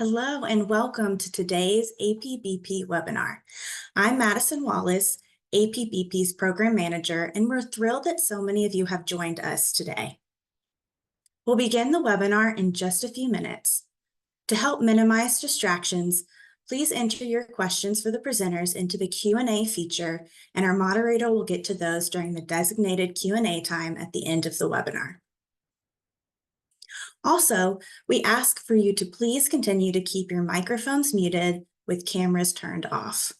Hello and welcome to today's APBP webinar. I'm Madison Wallace, APBP's Program Manager, and we're thrilled that so many of you have joined us today. We'll begin the webinar in just a few minutes. To help minimize distractions, please enter your questions for the presenters into the Q&A feature, and our moderator will get to those during the designated Q&A time at the end of the webinar. Also, we ask for you to please continue to keep your microphones muted with cameras turned off.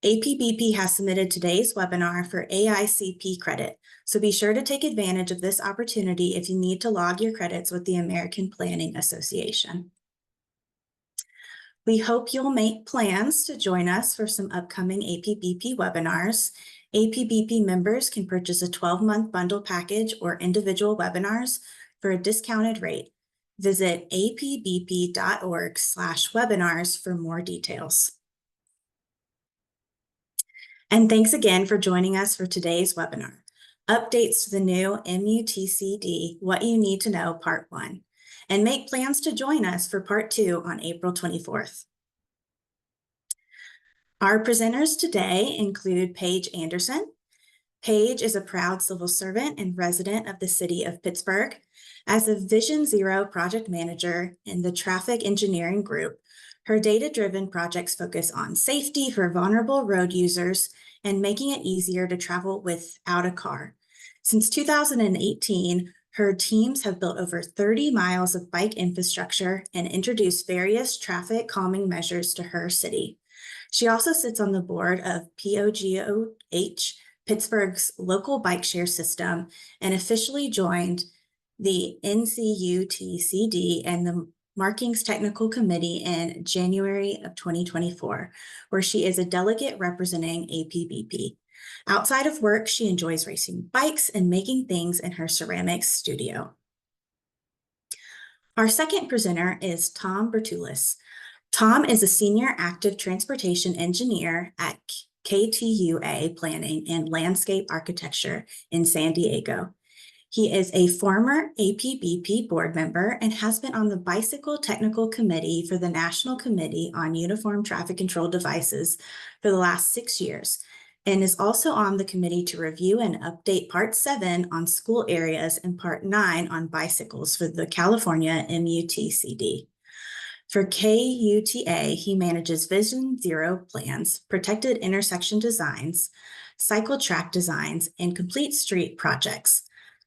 APBP has submitted today's webinar for AICP credit, so be sure to take advantage of this opportunity if you need to log your credits with the American Planning Association. We hope you'll make plans to join us for some upcoming APBP webinars. APBP members can purchase a 12-month bundle package or individual webinars for a discounted rate. Visit apbp.org/webinars for more details. And thanks again for joining us for today's webinar, Updates to the new MUTCD, What You Need to Know, Part 1, and make plans to join us for Part 2 on April 24th. Our presenters today include Paige Anderson. Paige is a proud civil servant and resident of the city of Pittsburgh. As a Vision Zero project manager in the traffic engineering group, her data-driven projects focus on safety for vulnerable road users and making it easier to travel without a car. Since 2018, her teams have built over 30 miles of bike infrastructure and introduced various traffic calming measures to her city. She also sits on the board of POGOH, Pittsburgh's local bike share system, and officially joined the NCUTCD and the Markings Technical Committee in January of 2024, where she is a delegate representing APBP. Outside of work, she enjoys racing bikes and making things in her ceramics studio. Our second presenter is Tom Bertulis. Tom is a senior active transportation engineer at KTUA Planning and Landscape Architecture in San Diego. He is a former APBP board member and has been on the Bicycle Technical Committee for the National Committee on Uniform Traffic Control Devices for the last 6 years, and is also on the committee to review and update Part 7 on school areas and Part 9 on bicycles for the California MUTCD. For KUTA, he manages Vision Zero plans, protected intersection designs, cycle track designs, and complete street projects.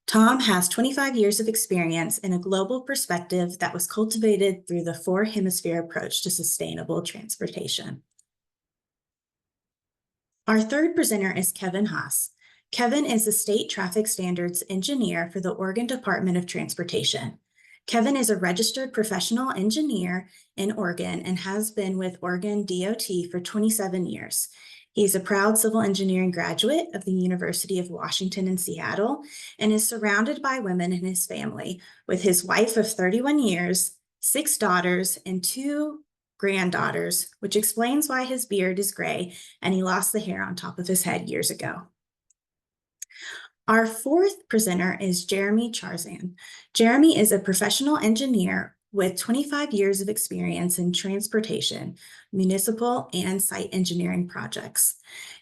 Tom has 25 years of experience in a global perspective that was cultivated through the 4-hemisphere approach to sustainable transportation. Our third presenter is Kevin Haas. Kevin is the State Traffic Standards Engineer for the Oregon Department of Transportation. Kevin is a registered professional engineer in Oregon and has been with Oregon DOT for 27 years. He is a proud civil engineering graduate of the University of Washington in Seattle and is surrounded by women in his family, with his wife of 31 years, 6 daughters, and 2 granddaughters, which explains why his beard is gray and he lost the hair on top of his head years ago. Our fourth presenter is Jeremy Charzan. Jeremy is a professional engineer with 25 years of experience in transportation, municipal, and site engineering projects.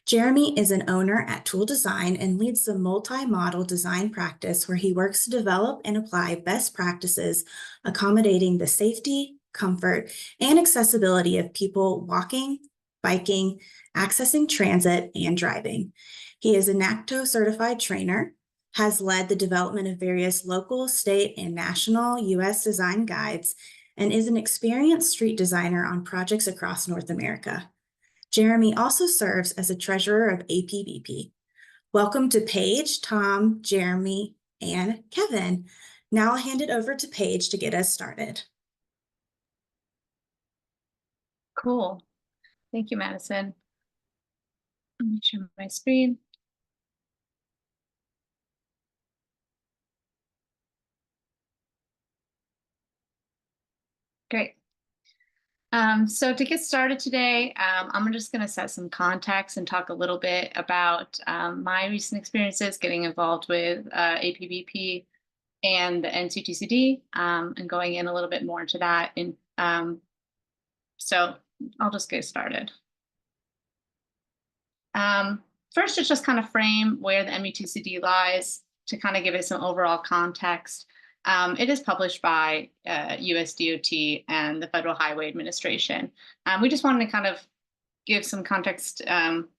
Jeremy is an owner at Tool Design and leads the multi-model design practice where he works to develop and apply best practices accommodating the safety, comfort, and accessibility of people walking, biking, accessing transit, and driving. He is a NACTO certified trainer, has led the development of various local, state, and national U.S. design guides, and is an experienced street designer on projects across North America. Jeremy also serves as a treasurer of APBP. Welcome to Paige, Tom, Jeremy, and Kevin. Now I'll hand it over to Paige to get us started. Cool. Thank you, Madison. Let me share my screen. Great. So to get started today, I'm just going to set some context and talk a little bit about my recent experiences getting involved with APBP and the NCUTCD, and going in a little bit more into that. And so I'll just get started. First, to just kind of frame where the MUTCD lies, to kind of give it some overall context. It is published by US DOT and the Federal Highway Administration. We just wanted to kind of give some context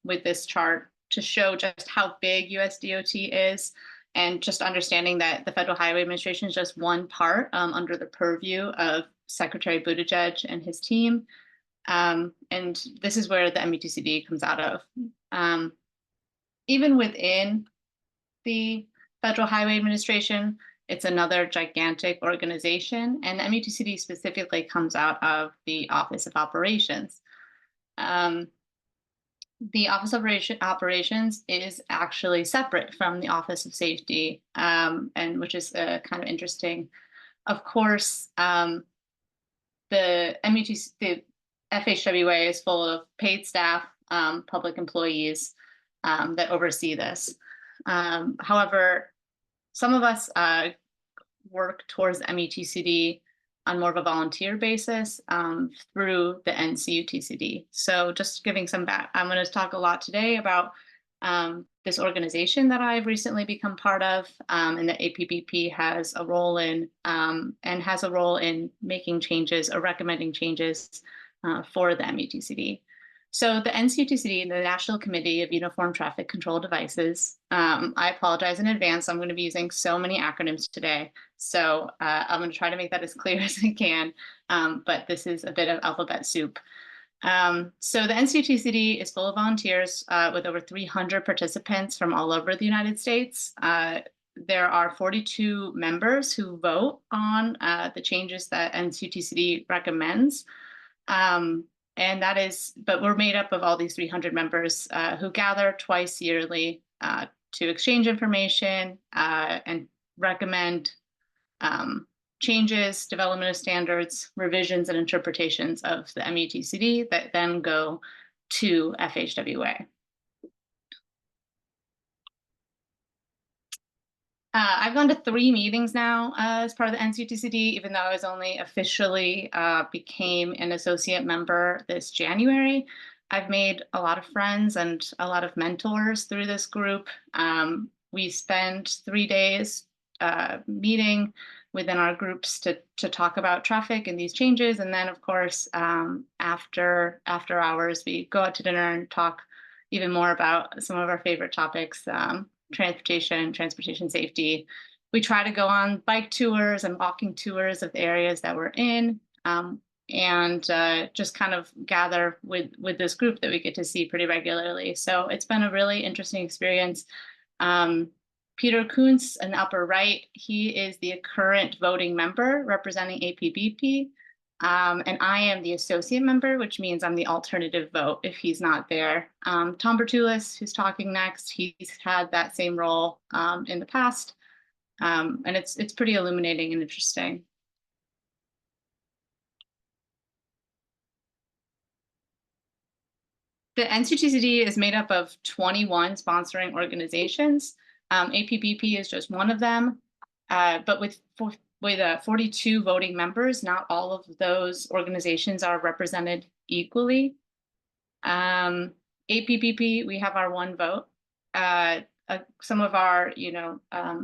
with this chart to show just how big US DOT is, and just understanding that the Federal Highway Administration is just one part under the purview of Secretary Buttigieg and his team. And this is where the MUTCD comes out of. Even within the Federal Highway Administration, it's another gigantic organization, and the MUTCD specifically comes out of the Office of Operations. The Office of Operations is actually separate from the Office of Safety, and which is kind of interesting. Of course, the FHWA is full of paid staff, public employees that oversee this. However, some of us work towards the MUTCD on more of a volunteer basis through the NCUTCD. So just giving some back, I'm going to talk a lot today about this organization that I've recently become part of, and the APBP has a role in, and has a role in making changes or recommending changes for the MUTCD. So the NCUTCD, the National Committee of Uniform Traffic Control Devices, I apologize in advance, I'm going to be using so many acronyms today. So I'm going to try to make that as clear as I can, but this is a bit of alphabet soup. So the NCUTCD is full of volunteers with over 300 participants from all over the United States. There are 42 members who vote on the changes that NCUTCD recommends. And that is, but we're made up of all these 300 members who gather twice yearly to exchange information and recommend changes, development of standards, revisions, and interpretations of the MUTCD that then go to FHWA. I've gone to 3 meetings now as part of the NCUTCD, even though I was only officially became an associate member this January. I've made a lot of friends and a lot of mentors through this group. We spend 3 days meeting within our groups to talk about traffic and these changes. And then, of course, after hours, we go out to dinner and talk even more about some of our favorite topics, transportation safety. We try to go on bike tours and walking tours of the areas that we're in, and just kind of gather with this group that we get to see pretty regularly. So it's been a really interesting experience. Peter Kuntz in the upper right, he is the current voting member representing APBP. And I am the associate member, which means I'm the alternative vote if he's not there. Tom Bertulis, who's talking next, he's had that same role in the past. And it's pretty illuminating and interesting. The NCUTCD is made up of 21 sponsoring organizations. APBP is just one of them, but with 42 voting members, not all of those organizations are represented equally. APBP, we have our 1 vote. Some of our,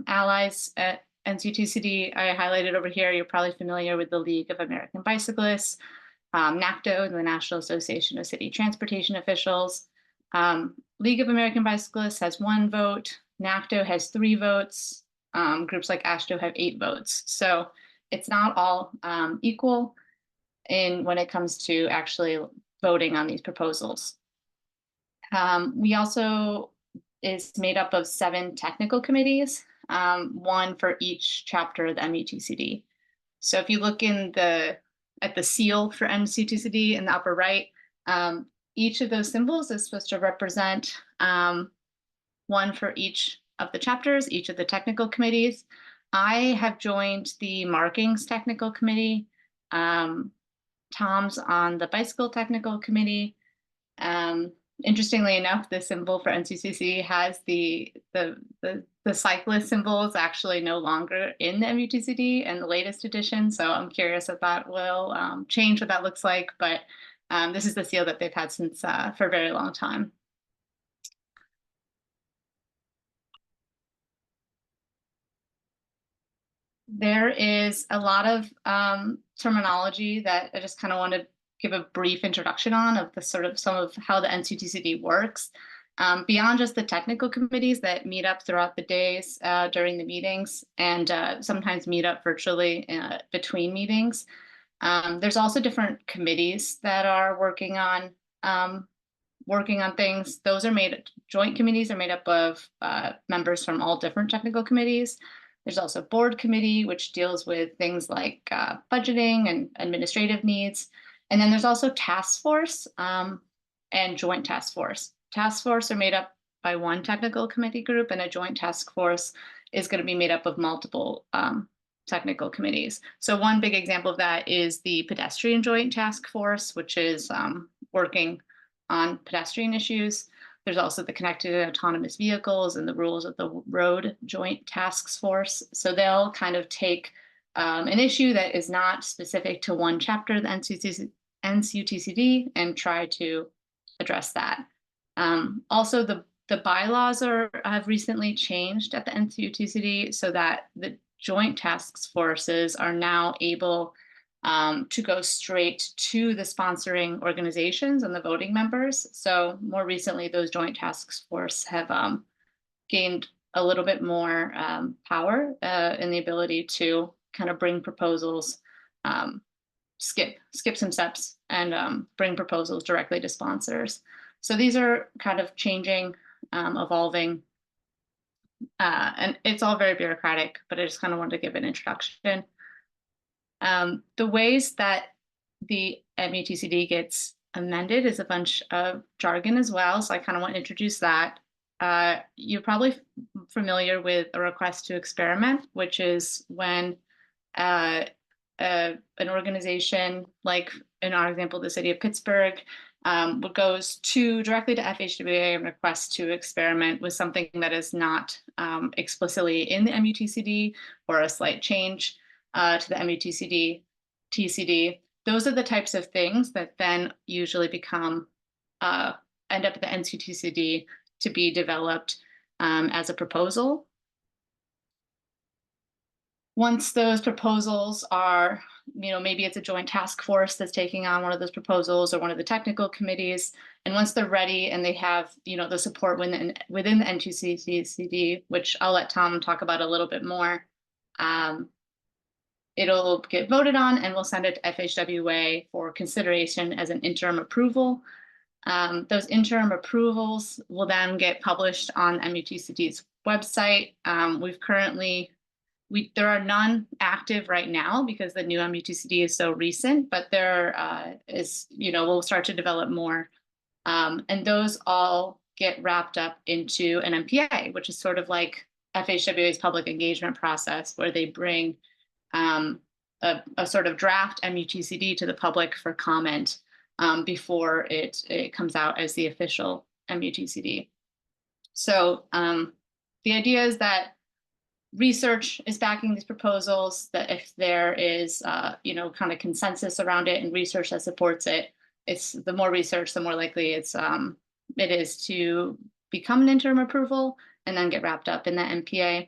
allies at NCUTCD, I highlighted over here. You're probably familiar with the League of American Bicyclists, NACTO, the National Association of City Transportation Officials. League of American Bicyclists has 1 vote. NACTO has 3 votes. Groups like AASHTO have 8 votes. So it's not all equal when it comes to actually voting on these proposals. We also is made up of 7 technical committees, 1 for each chapter of the MUTCD. So if you look at the seal for MUTCD in the upper right, each of those symbols is supposed to represent 1 for each of the chapters, each of the technical committees. I have joined the Markings Technical Committee. Tom's on the Bicycle Technical Committee. Interestingly enough, the symbol for NCCC has the cyclist symbol is actually no longer in the MUTCD and the latest edition. So I'm curious if that will change what that looks like. But this is the seal that they've had since for a very long time. There is a lot of terminology that I just kind of want to give a brief introduction on of the sort of some of how the NCUTCD works. Beyond just the technical committees that meet up throughout the days during the meetings and sometimes meet up virtually between meetings. There's also different committees that are working on things. Those are joint committees are made up of members from all different technical committees. There's also board committee, which deals with things like budgeting and administrative needs. And then there's also task force and joint task force. Task force are made up by one technical committee group, and a joint task force is going to be made up of multiple technical committees. So one big example of that is the pedestrian joint task force, which is working on pedestrian issues. There's also the connected and autonomous vehicles and the rules of the road joint task force. So they'll kind of take an issue that is not specific to one chapter of the NCUTCD and try to address that. Also, the bylaws have recently changed at the NCUTCD so that the joint task forces are now able to go straight to the sponsoring organizations and the voting members. So more recently, those joint task force have gained a little bit more power in the ability to kind of bring proposals, skip some steps and bring proposals directly to sponsors. So these are kind of changing, evolving, and it's all very bureaucratic, but I just kind of wanted to give an introduction. The ways that the MUTCD gets amended is a bunch of jargon as well, so I kind of want to introduce that. You're probably familiar with a request to experiment, which is when an organization, like in our example, the city of Pittsburgh, goes directly to FHWA and requests to experiment with something that is not explicitly in the MUTCD or a slight change to the MUTCD, TCD. Those are the types of things that then usually end up at the NCUTCD to be developed as a proposal. Once those proposals are, maybe it's a joint task force that's taking on one of those proposals or one of the technical committees. And once they're ready and they have, the support within the NCUTCD, which I'll let Tom talk about a little bit more, it'll get voted on and we'll send it to FHWA for consideration as an interim approval. Those interim approvals will then get published on MUTCD's website. There are none active right now because the new MUTCD is so recent, but there we'll start to develop more. And those all get wrapped up into an MPA, which is sort of like FHWA's public engagement process, where they bring a sort of draft MUTCD to the public for comment before it comes out as the official MUTCD. So the idea is that research is backing these proposals, that if there is kind of consensus around it and research that supports it, it's the more research, the more likely it is to become an interim approval and then get wrapped up in the MPA.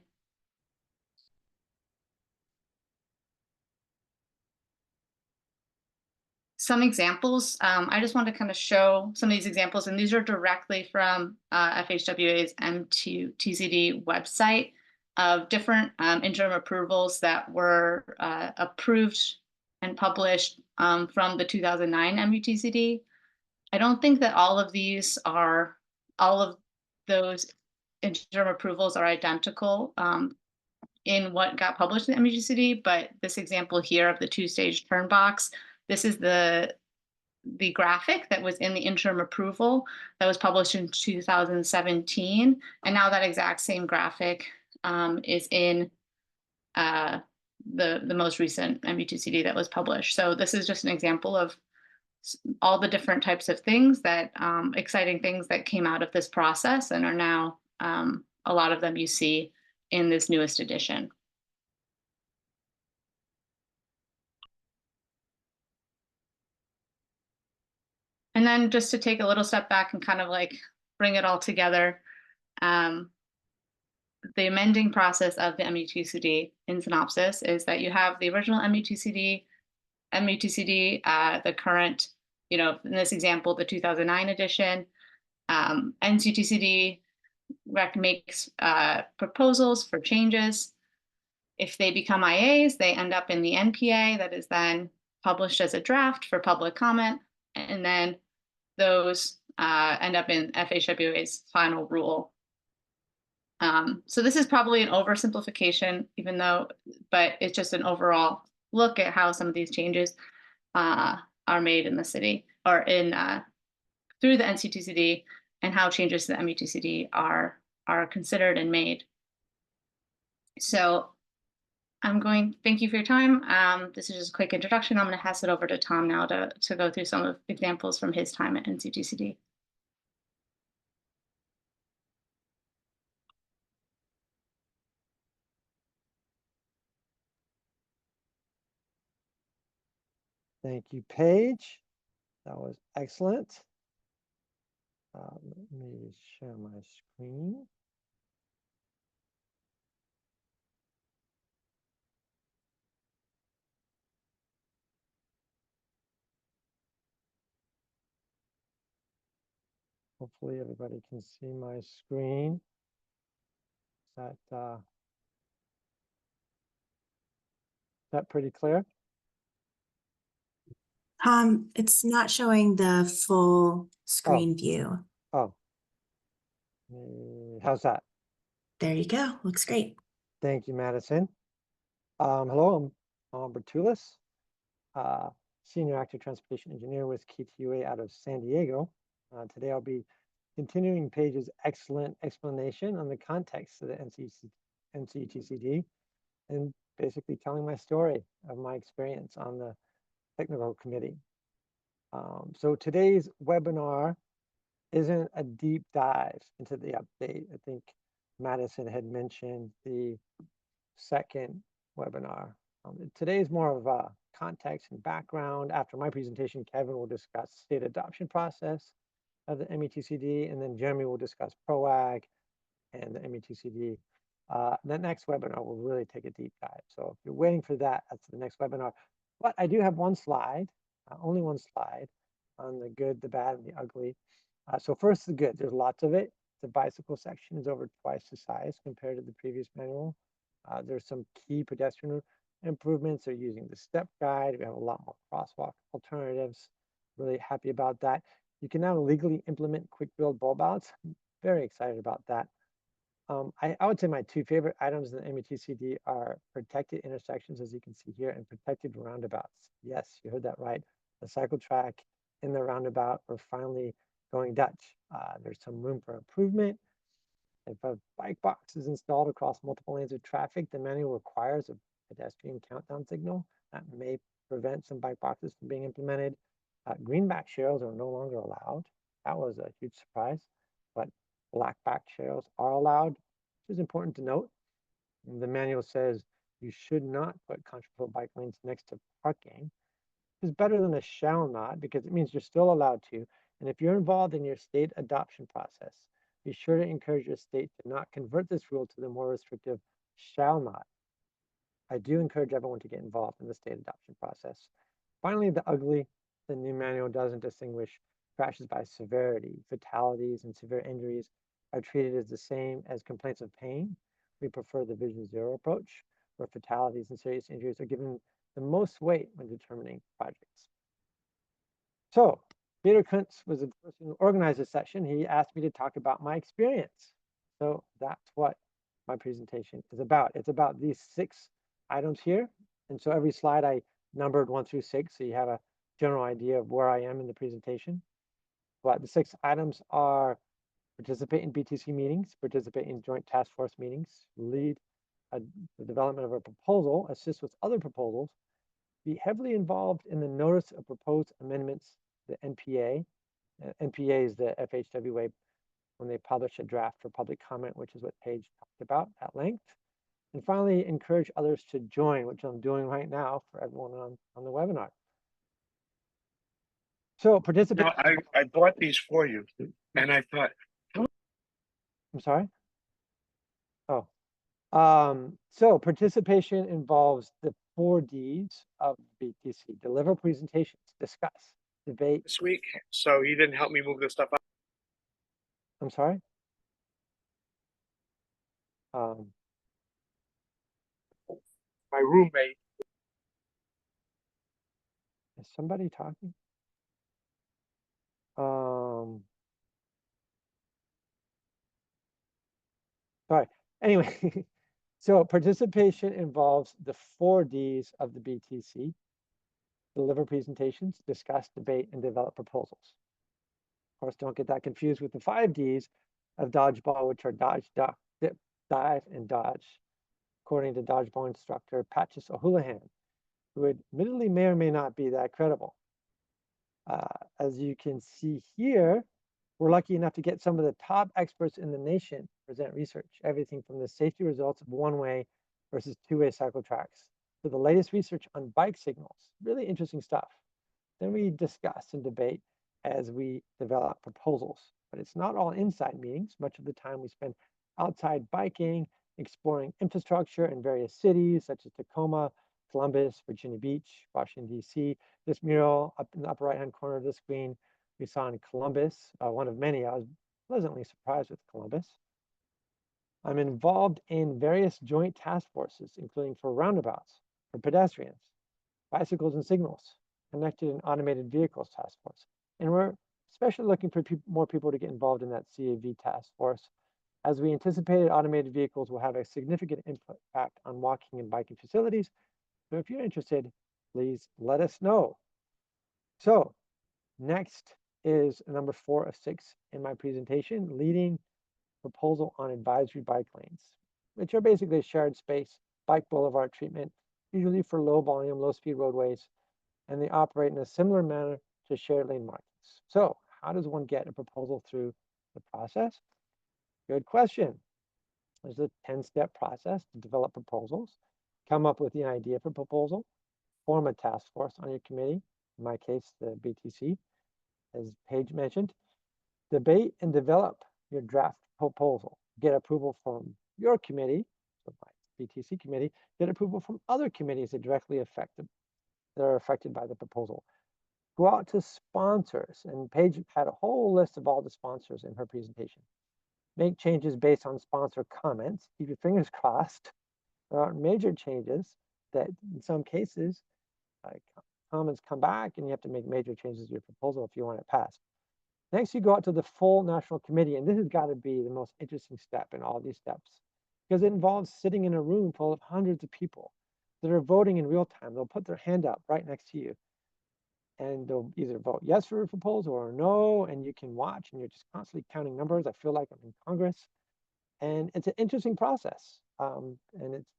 Some examples, I just want to kind of show some of these examples, and these are directly from FHWA's MUTCD website of different interim approvals that were approved and published from the 2009 MUTCD. I don't think that all of those interim approvals are identical in what got published in the MUTCD, but this example here of the two-stage turn box, this is the graphic that was in the interim approval that was published in 2017, and now that exact same graphic is in the most recent MUTCD that was published. So this is just an example of all the different types of things that exciting things that came out of this process and are now a lot of them you see in this newest edition. And then just to take a little step back and kind of like bring it all together, the amending process of the MUTCD in synopsis is that you have the original MUTCD, the current, in this example, the 2009 edition. NCUTCD makes proposals for changes. If they become IAs, they end up in the NPA that is then published as a draft for public comment. And then those end up in FHWA's final rule. So this is probably an oversimplification, but it's just an overall look at how some of these changes are made in the city or through the NCUTCD, and how changes to the MUTCD are considered and made. So thank you for your time. This is just a quick introduction. I'm going to pass it over to Tom now to go through some of examples from his time at NCUTCD. Thank you, Paige. That was excellent. Let me share my screen. Hopefully everybody can see my screen. Is that pretty clear? It's not showing the full screen view. Oh, how's that? There you go. Looks great. Thank you, Madison. Hello, I'm Bertulis, Senior Active Transportation Engineer with KTUA out of San Diego. Today I'll be continuing Paige's excellent explanation on the context of the NCUTCD and basically telling my story of my experience on the technical committee. So today's webinar isn't a deep dive into the update. I think Madison had mentioned the second webinar. Today is more of a context and background. After my presentation, Kevin will discuss state adoption process of the MUTCD, and then Jeremy will discuss PROAG and the MUTCD. The next webinar will really take a deep dive. So if you're waiting for that, that's the next webinar. But I do have one slide, only one slide, on the good, the bad, and the ugly. So first, the good. There's lots of it. The bicycle section is over twice the size compared to the previous manual. There's some key pedestrian improvements. They're using the step guide. We have a lot more crosswalk alternatives. Really happy about that. You can now legally implement quick build bulb outs. I'm very excited about that. I would say my two favorite items in the MUTCD are protected intersections, as you can see here, and protected roundabouts. Yes, you heard that right. The cycle track in the roundabout, we're finally going Dutch. There's some room for improvement. If a bike box is installed across multiple lanes of traffic, the manual requires a pedestrian countdown signal. That may prevent some bike boxes from being implemented. Greenback sharrows are no longer allowed. That was a huge surprise, but blackback sharrows are allowed, which is important to note. The manual says you should not put contraflow bike lanes next to parking. It's better than a shall not, because it means you're still allowed to. And if you're involved in your state adoption process, be sure to encourage your state to not convert this rule to the more restrictive shall not. I do encourage everyone to get involved in the state adoption process. Finally, the ugly. The new manual doesn't distinguish crashes by severity. Fatalities and severe injuries are treated as the same as complaints of pain. We prefer the Vision Zero approach, where fatalities and serious injuries are given the most weight when determining projects. So Peter Kuntz was the person who organized this session. He asked me to talk about my experience. So that's what my presentation is about. It's about these 6 items here. And so every slide I numbered 1 through 6, so you have a general idea of where I am in the presentation. But the 6 items are: participate in BTC meetings, participate in joint task force meetings, lead the development of a proposal, assist with other proposals, be heavily involved in the notice of proposed amendments the NPA. NPA is the FHWA when they publish a draft for public comment, which is what Paige talked about at length. And finally, encourage others to join, which I'm doing right now for everyone on the webinar. So participate. No, I bought these for you, and I thought, I'm sorry. Oh, so participation involves the 4 Ds of BTC: deliver presentations, discuss, debate. this week, so he didn't help me move the stuff up. I'm sorry. My roommate. Is somebody talking? Sorry. Anyway, so participation involves the 4 Ds of the BTC: deliver presentations, discuss, debate, and develop proposals. Of course, don't get that confused with the 5 Ds of dodgeball, which are dodge, duck, dip, dive, and dodge, according to dodgeball instructor Patches O'Houlihan, who admittedly may or may not be that credible. As you can see here, we're lucky enough to get some of the top experts in the nation present research, everything from the safety results of one-way versus two-way cycle tracks to the latest research on bike signals. Really interesting stuff. Then we discuss and debate as we develop proposals. But it's not all inside meetings. Much of the time we spend outside biking, exploring infrastructure in various cities such as Tacoma, Columbus, Virginia Beach, Washington, D.C. This mural up in the upper right-hand corner of the screen we saw in Columbus, one of many. I was pleasantly surprised with Columbus. I'm involved in various joint task forces, including for roundabouts, for pedestrians, bicycles and signals, connected and automated vehicles task force. And we're especially looking for more people to get involved in that CAV task force, as we anticipated automated vehicles will have a significant impact on walking and biking facilities. So if you're interested, please let us know. So next is number 4 of 6 in my presentation, leading proposal on advisory bike lanes, which are basically a shared space bike boulevard treatment, usually for low volume, low speed roadways, and they operate in a similar manner to shared lane markings. So how does one get a proposal through the process? Good question. There's a 10-step process to develop proposals, come up with the idea for proposal, form a task force on your committee, in my case, the BTC, as Paige mentioned, debate and develop your draft proposal, get approval from your committee, so my BTC committee, get approval from other committees that are affected by the proposal. Go out to sponsors, and Paige had a whole list of all the sponsors in her presentation. Make changes based on sponsor comments. Keep your fingers crossed. There are major changes that in some cases, comments come back and you have to make major changes to your proposal if you want it passed. Next, you go out to the full national committee, and this has got to be the most interesting step in all these steps, because it involves sitting in a room full of hundreds of people that are voting in real time. They'll put their hand up right next to you, and they'll either vote yes for a proposal or no, and you can watch, and you're just constantly counting numbers. I feel like I'm in Congress, and it's an interesting process, and it's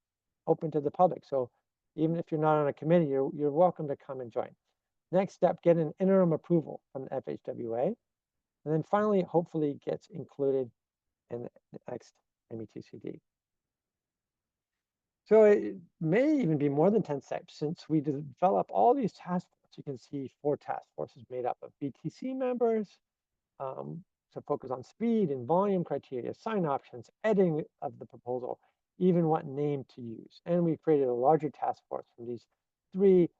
open to the public. So even if you're not on a committee, you're welcome to come and join. Next step, get an interim approval from the FHWA. And then finally, hopefully gets included in the next MUTCD. So it may even be more than 10 steps, since we develop all these task forces. You can see 4 task forces made up of BTC members, to focus on speed and volume criteria, sign options, editing of the proposal, even what name to use. And we created a larger task force from these 3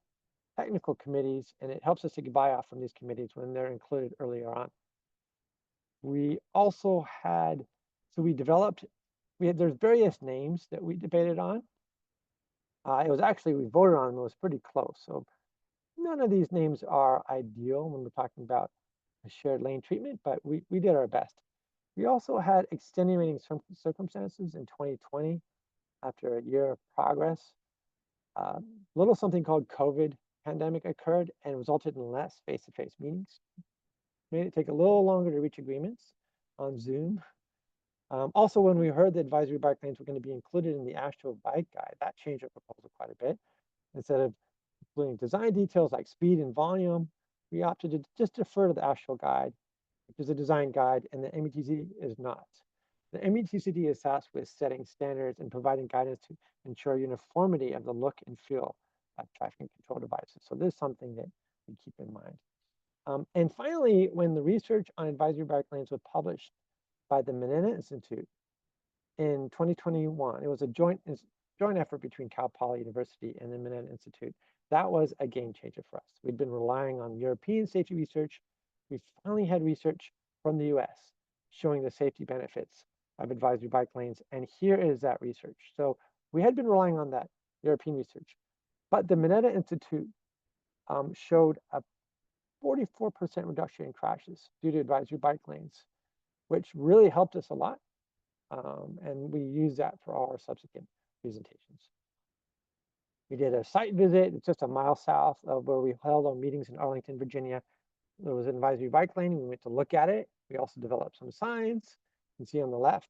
technical committees, and it helps us to buy off from these committees when they're included earlier on. We also had, so we developed, there's various names that we debated on. It was actually, we voted on them, it was pretty close. So none of these names are ideal when we're talking about a shared lane treatment, but we did our best. We also had extenuating circumstances in 2020 after a year of progress. Little something called COVID pandemic occurred and resulted in less face-to-face meetings. Made it take a little longer to reach agreements on Zoom. Also, when we heard the advisory bike lanes were going to be included in the Astro Bike Guide, that changed our proposal quite a bit. Instead of including design details like speed and volume, we opted to just defer to the actual guide, which is a design guide, and the MUTCD is not. The MUTCD is tasked with setting standards and providing guidance to ensure uniformity of the look and feel of traffic control devices. So this is something that we keep in mind. And finally, when the research on advisory bike lanes was published by the Manana Institute in 2021, it was a joint effort between Cal Poly University and the Manana Institute. That was a game changer for us. We'd been relying on European safety research. We finally had research from the US showing the safety benefits of advisory bike lanes. And here is that research. So we had been relying on that European research, but the Manana Institute showed a 44% reduction in crashes due to advisory bike lanes, which really helped us a lot. And we use that for all our subsequent presentations. We did a site visit. It's just a mile south of where we held our meetings in Arlington, Virginia. There was an advisory bike lane. We went to look at it. We also developed some signs. You can see on the left.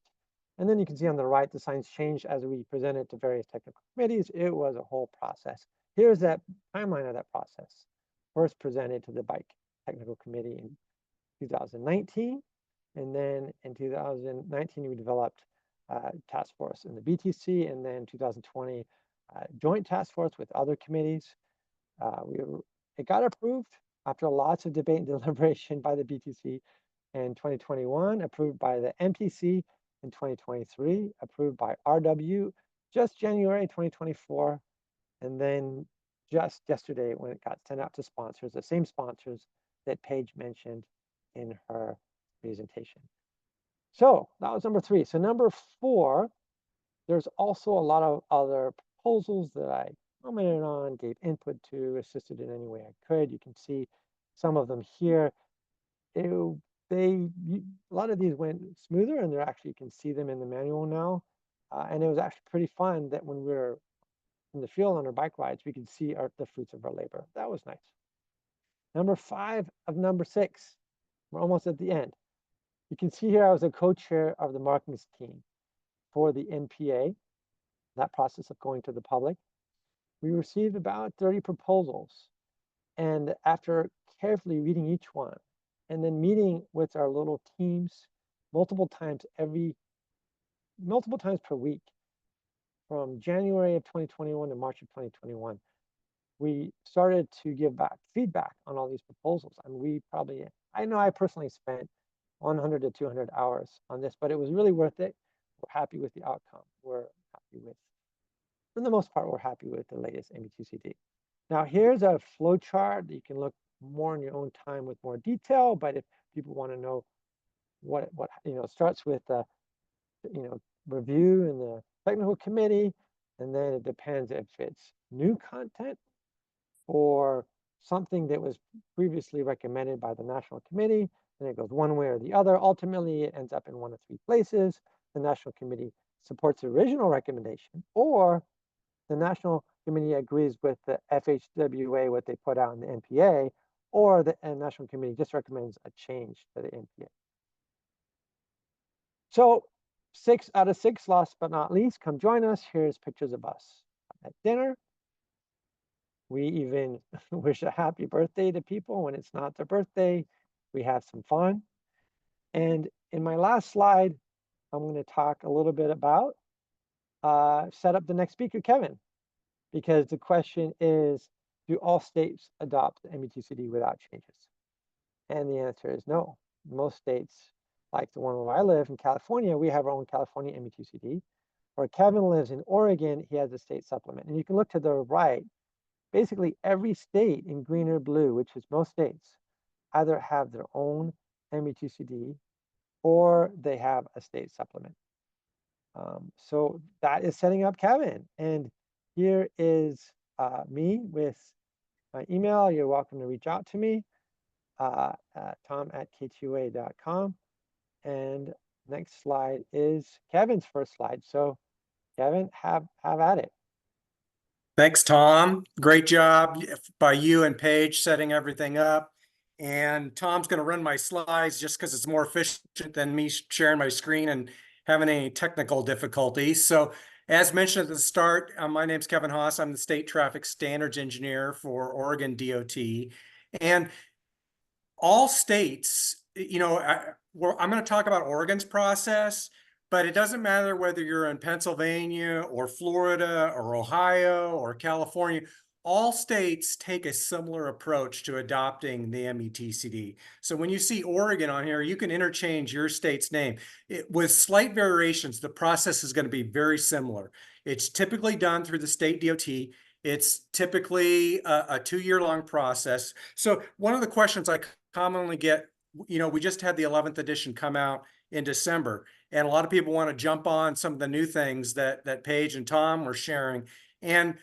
And then you can see on the right, the signs changed as we presented to various technical committees. It was a whole process. Here's that timeline of that process. First presented to the Bike Technical Committee in 2019. And then in 2019, we developed a task force in the BTC, and then 2020, joint task force with other committees. It got approved after lots of debate and deliberation by the BTC in 2021, approved by the MPC in 2023, approved by RW just January 2024, and then just yesterday when it got sent out to sponsors, the same sponsors that Paige mentioned in her presentation. So that was number 3. So number 4, there's also a lot of other proposals that I commented on, gave input to, assisted in any way I could. You can see some of them here. A lot of these went smoother, and they're actually, you can see them in the manual now. And it was actually pretty fun that when we were in the field on our bike rides, we could see the fruits of our labor. That was nice. Number 5 of number 6, we're almost at the end. You can see here I was a co-chair of the markings team for the NPA, that process of going to the public. We received about 30 proposals. And after carefully reading each one, and then meeting with our little teams multiple times per week, from January of 2021 to March of 2021, we started to give back feedback on all these proposals. And I know I personally spent 100 to 200 hours on this, but it was really worth it. We're happy with the outcome. For the most part, we're happy with the latest MUTCD. Now, here's a flow chart that you can look more in your own time with more detail, but if people want to know what starts with review in the technical committee, and then it depends if it's new content or something that was previously recommended by the national committee, and it goes one way or the other. Ultimately, it ends up in one of 3 places. The national committee supports the original recommendation, or the national committee agrees with the FHWA, what they put out in the NPA, or the national committee just recommends a change to the NPA. So 6 out of 6, last but not least, come join us. Here's pictures of us at dinner. We even wish a happy birthday to people when it's not their birthday. We have some fun. And in my last slide, I'm going to talk a little bit about set up the next speaker, Kevin, because the question is, do all states adopt the MUTCD without changes? And the answer is no. Most states, like the one where I live in California, we have our own California MUTCD. Where Kevin lives in Oregon, he has a state supplement. And you can look to the right. Basically, every state in green or blue, which is most states, either have their own MUTCD or they have a state supplement. So that is setting up Kevin. And here is me with my email. You're welcome to reach out to me, tom@ktua.com. And next slide is Kevin's first slide. So Kevin, have at it. Thanks, Tom. Great job by you and Paige setting everything up. And Tom's going to run my slides just because it's more efficient than me sharing my screen and having any technical difficulties. So as mentioned at the start, my name's Kevin Haas. I'm the State Traffic Standards Engineer for Oregon DOT. And all states, I'm going to talk about Oregon's process, but it doesn't matter whether you're in Pennsylvania or Florida or Ohio or California. All states take a similar approach to adopting the MUTCD. So when you see Oregon on here, you can interchange your state's name. With slight variations, the process is going to be very similar. It's typically done through the state DOT. It's typically a 2-year-long process. So one of the questions I commonly get, we just had the 11th edition come out in December, and a lot of people want to jump on some of the new things that Paige and Tom were sharing. And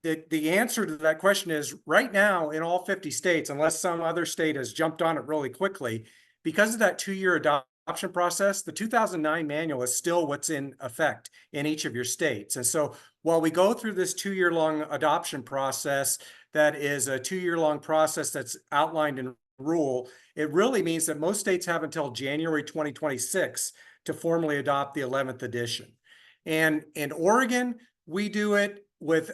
the answer to that question is right now in all 50 states, unless some other state has jumped on it really quickly, because of that 2-year adoption process, the 2009 manual is still what's in effect in each of your states. And so while we go through this 2-year-long adoption process, that is a 2-year-long process that's outlined in rule, it really means that most states have until January 2026 to formally adopt the 11th edition. And in Oregon, we do it with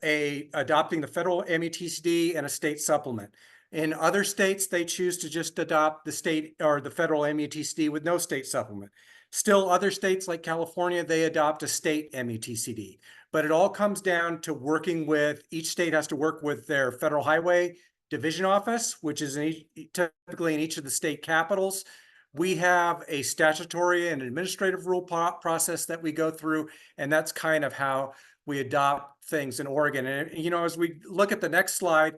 adopting the federal MUTCD and a state supplement. In other states, they choose to just adopt the state or the federal MUTCD with no state supplement. Still, other states like California, they adopt a state MUTCD. But it all comes down to working with, each state has to work with their federal highway division office, which is typically in each of the state capitals. We have a statutory and administrative rule process that we go through, and that's kind of how we adopt things in Oregon. And, as we look at the next slide,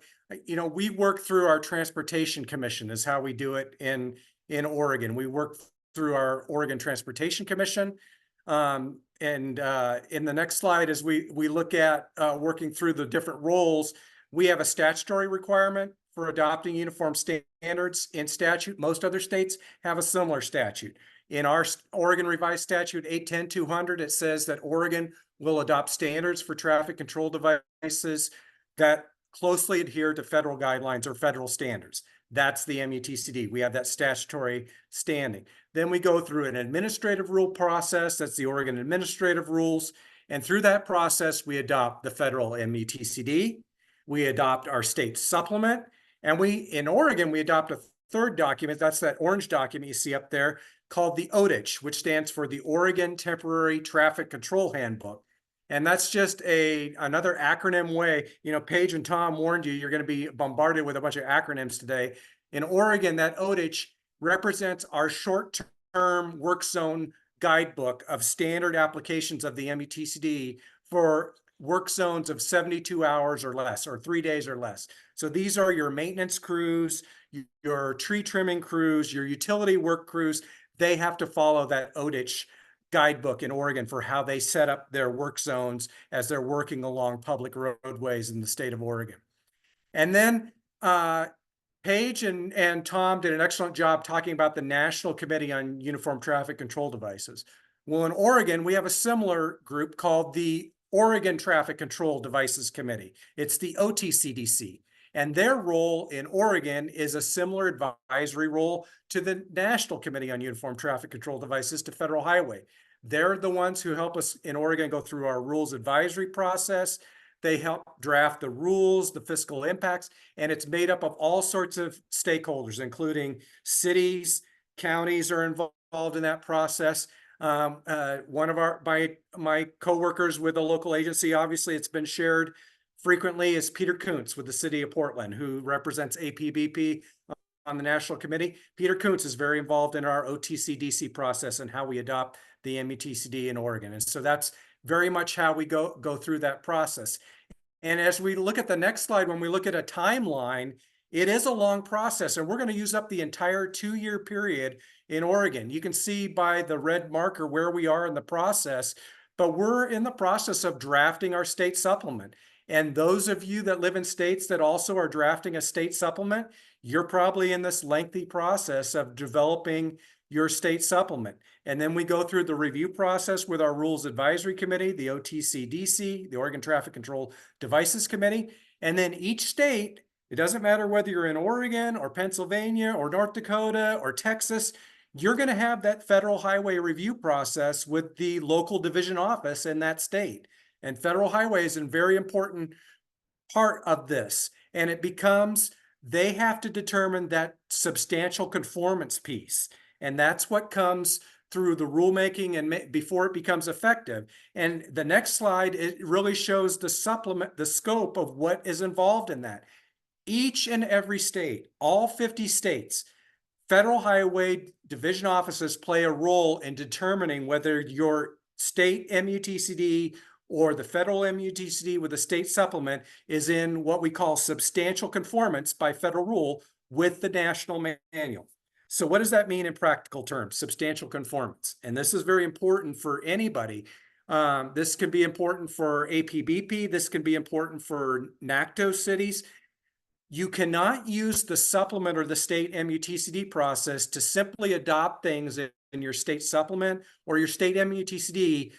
we work through our Transportation Commission is how we do it in Oregon. We work through our Oregon Transportation Commission. And in the next slide, as we look at working through the different roles, we have a statutory requirement for adopting uniform standards in statute. Most other states have a similar statute. In our Oregon Revised Statute 810-200, it says that Oregon will adopt standards for traffic control devices that closely adhere to federal guidelines or federal standards. That's the MUTCD. We have that statutory standing. Then we go through an administrative rule process. That's the Oregon Administrative Rules. And through that process, we adopt the federal MUTCD. We adopt our state supplement. And in Oregon, we adopt a third document. That's that orange document you see up there called the OTIH, which stands for the Oregon Temporary Traffic Control Handbook. And that's just another acronym way. Paige and Tom warned you, you're going to be bombarded with a bunch of acronyms today. In Oregon, that OTIH represents our short-term work zone guidebook of standard applications of the MUTCD for work zones of 72 hours or less, or 3 days or less. So these are your maintenance crews, your tree trimming crews, your utility work crews. They have to follow that OTIH guidebook in Oregon for how they set up their work zones as they're working along public roadways in the state of Oregon. And then Paige and Tom did an excellent job talking about the National Committee on Uniform Traffic Control Devices. Well, in Oregon, we have a similar group called the Oregon Traffic Control Devices Committee. It's the OTCDC. And their role in Oregon is a similar advisory role to the National Committee on Uniform Traffic Control Devices to Federal Highway. They're the ones who help us in Oregon go through our rules advisory process. They help draft the rules, the fiscal impacts, and it's made up of all sorts of stakeholders, including cities, counties are involved in that process. One of my coworkers with a local agency, obviously it's been shared frequently, is Peter Kuntz with the city of Portland, who represents APBP on the national committee. Peter Kuntz is very involved in our OTCDC process and how we adopt the MUTCD in Oregon. And so that's very much how we go through that process. And as we look at the next slide, when we look at a timeline, it is a long process, and we're going to use up the entire 2-year period in Oregon. You can see by the red marker where we are in the process, but we're in the process of drafting our state supplement. And those of you that live in states that also are drafting a state supplement, you're probably in this lengthy process of developing your state supplement. And then we go through the review process with our Rules Advisory Committee, the OTCDC, the Oregon Traffic Control Devices Committee. And then each state, it doesn't matter whether you're in Oregon or Pennsylvania or North Dakota or Texas, you're going to have that federal highway review process with the local division office in that state. And federal highway is a very important part of this. And it becomes they have to determine that substantial conformance piece. And that's what comes through the rulemaking and before it becomes effective. And the next slide, it really shows the scope of what is involved in that. Each and every state, all 50 states, Federal Highway Division offices play a role in determining whether your state MUTCD or the federal MUTCD with a state supplement is in what we call substantial conformance by federal rule with the national manual. So what does that mean in practical terms? Substantial conformance. And this is very important for anybody. This can be important for APBP. This can be important for NCUTCD cities. You cannot use the supplement or the state MUTCD process to simply adopt things in your state supplement or your state MUTCD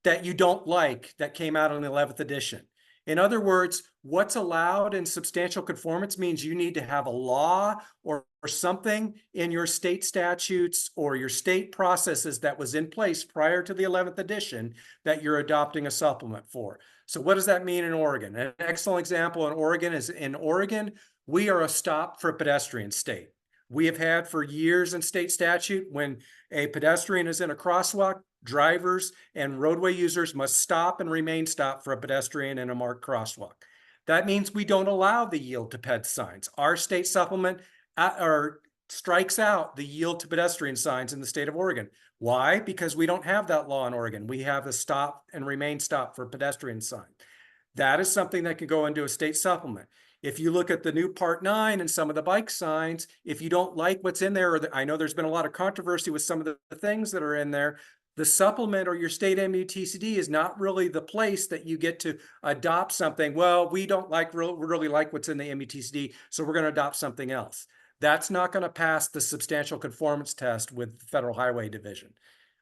that you don't like that came out in the 11th edition. In other words, what's allowed in substantial conformance means you need to have a law or something in your state statutes or your state processes that was in place prior to the 11th edition that you're adopting a supplement for. So what does that mean in Oregon? An excellent example in Oregon is in Oregon, we are a stop for pedestrian state. We have had for years in state statute, when a pedestrian is in a crosswalk, drivers and roadway users must stop and remain stopped for a pedestrian in a marked crosswalk. That means we don't allow the yield to ped signs. Our state supplement strikes out the yield to pedestrian signs in the state of Oregon. Why? Because we don't have that law in Oregon. We have a stop and remain stop for pedestrian sign. That is something that can go into a state supplement. If you look at the new Part 9 and some of the bike signs, if you don't like what's in there, or I know there's been a lot of controversy with some of the things that are in there, the supplement or your state MUTCD is not really the place that you get to adopt something. Well, we don't really like what's in the MUTCD, so we're going to adopt something else. That's not going to pass the substantial conformance test with the Federal Highway Division,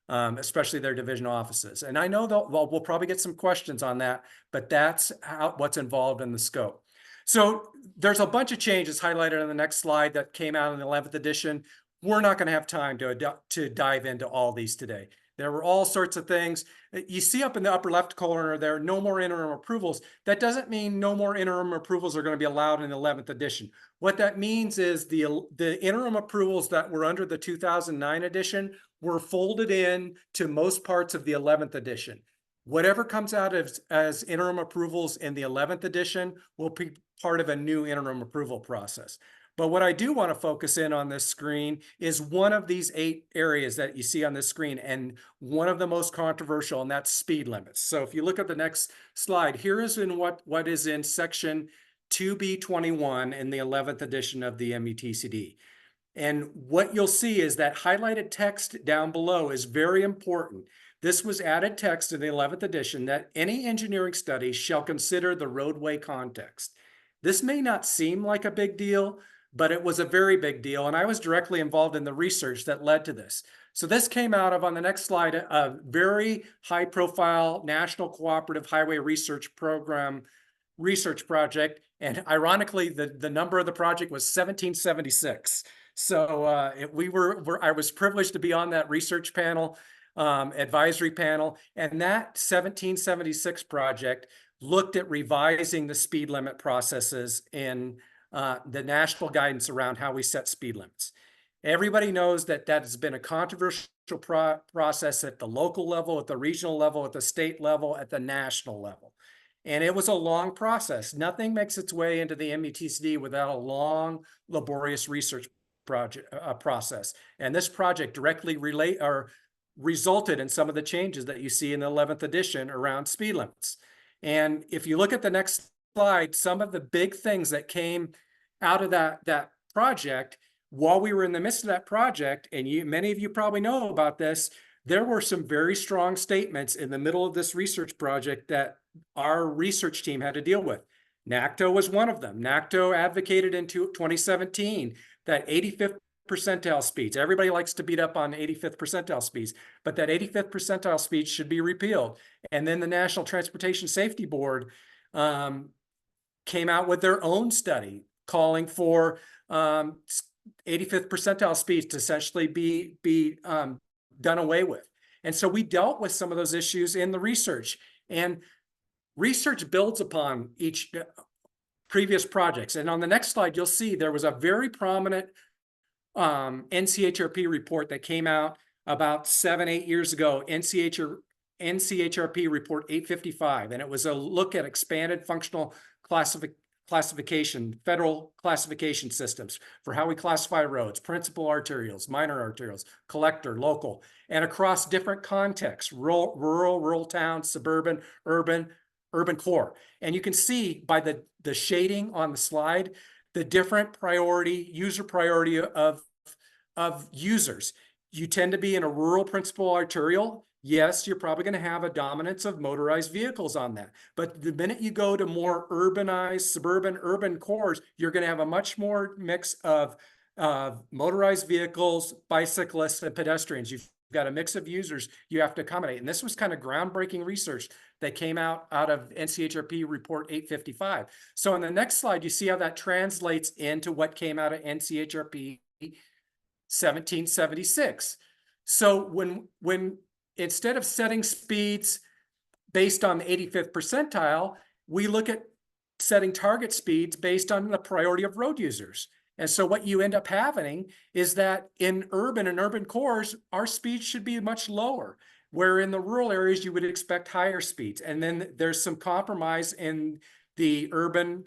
especially their division offices. And I know we'll probably get some questions on that, but that's what's involved in the scope. So there's a bunch of changes highlighted on the next slide that came out in the 11th edition. We're not going to have time to dive into all these today. There were all sorts of things. You see up in the upper left corner there, no more interim approvals. That doesn't mean no more interim approvals are going to be allowed in the 11th edition. What that means is the interim approvals that were under the 2009 edition were folded in to most parts of the 11th edition. Whatever comes out as interim approvals in the 11th edition will be part of a new interim approval process. But what I do want to focus in on this screen is one of these 8 areas that you see on this screen, and one of the most controversial, and that's speed limits. So if you look at the next slide, here is in what is in section 2B21 in the 11th edition of the MUTCD. And what you'll see is that highlighted text down below is very important. This was added text in the 11th edition that any engineering study shall consider the roadway context. This may not seem like a big deal, but it was a very big deal. And I was directly involved in the research that led to this. So this came out of, on the next slide, a very high profile National Cooperative Highway Research Program research project. And ironically, the number of the project was 1776. So I was privileged to be on that research panel, advisory panel. And that 1776 project looked at revising the speed limit processes in the national guidance around how we set speed limits. Everybody knows that has been a controversial process at the local level, at the regional level, at the state level, at the national level. And it was a long process. Nothing makes its way into the MUTCD without a long, laborious research process. And this project directly resulted in some of the changes that you see in the 11th edition around speed limits. And if you look at the next slide, some of the big things that came out of that project, while we were in the midst of that project, and many of you probably know about this, there were some very strong statements in the middle of this research project that our research team had to deal with. NCUTCD was one of them. NCUTCD advocated in 2017 that 85th percentile speeds, everybody likes to beat up on 85th percentile speeds, but that 85th percentile speed should be repealed. And then the National Transportation Safety Board came out with their own study calling for 85th percentile speeds to essentially be done away with. And so we dealt with some of those issues in the research, and research builds upon previous projects. And on the next slide, you'll see there was a very prominent NCHRP report that came out about 7-8 years ago, NCHRP report 855, and it was a look at expanded functional classification, federal classification systems for how we classify roads, principal arterials, minor arterials, collector, local, and across different contexts, rural towns, suburban, urban core. And you can see by the shading on the slide, the different user priority of users. You tend to be in a rural principal arterial. Yes, you're probably going to have a dominance of motorized vehicles on that. But the minute you go to more urbanized, suburban, urban cores, you're going to have a much more mix of motorized vehicles, bicyclists, and pedestrians. You've got a mix of users you have to accommodate. And this was kind of groundbreaking research that came out of NCHRP report 855. So on the next slide, you see how that translates into what came out of NCHRP 1776. So when instead of setting speeds based on the 85th percentile, we look at setting target speeds based on the priority of road users. And so what you end up having is that in urban and urban cores, our speeds should be much lower, where in the rural areas, you would expect higher speeds. And then there's some compromise in the urban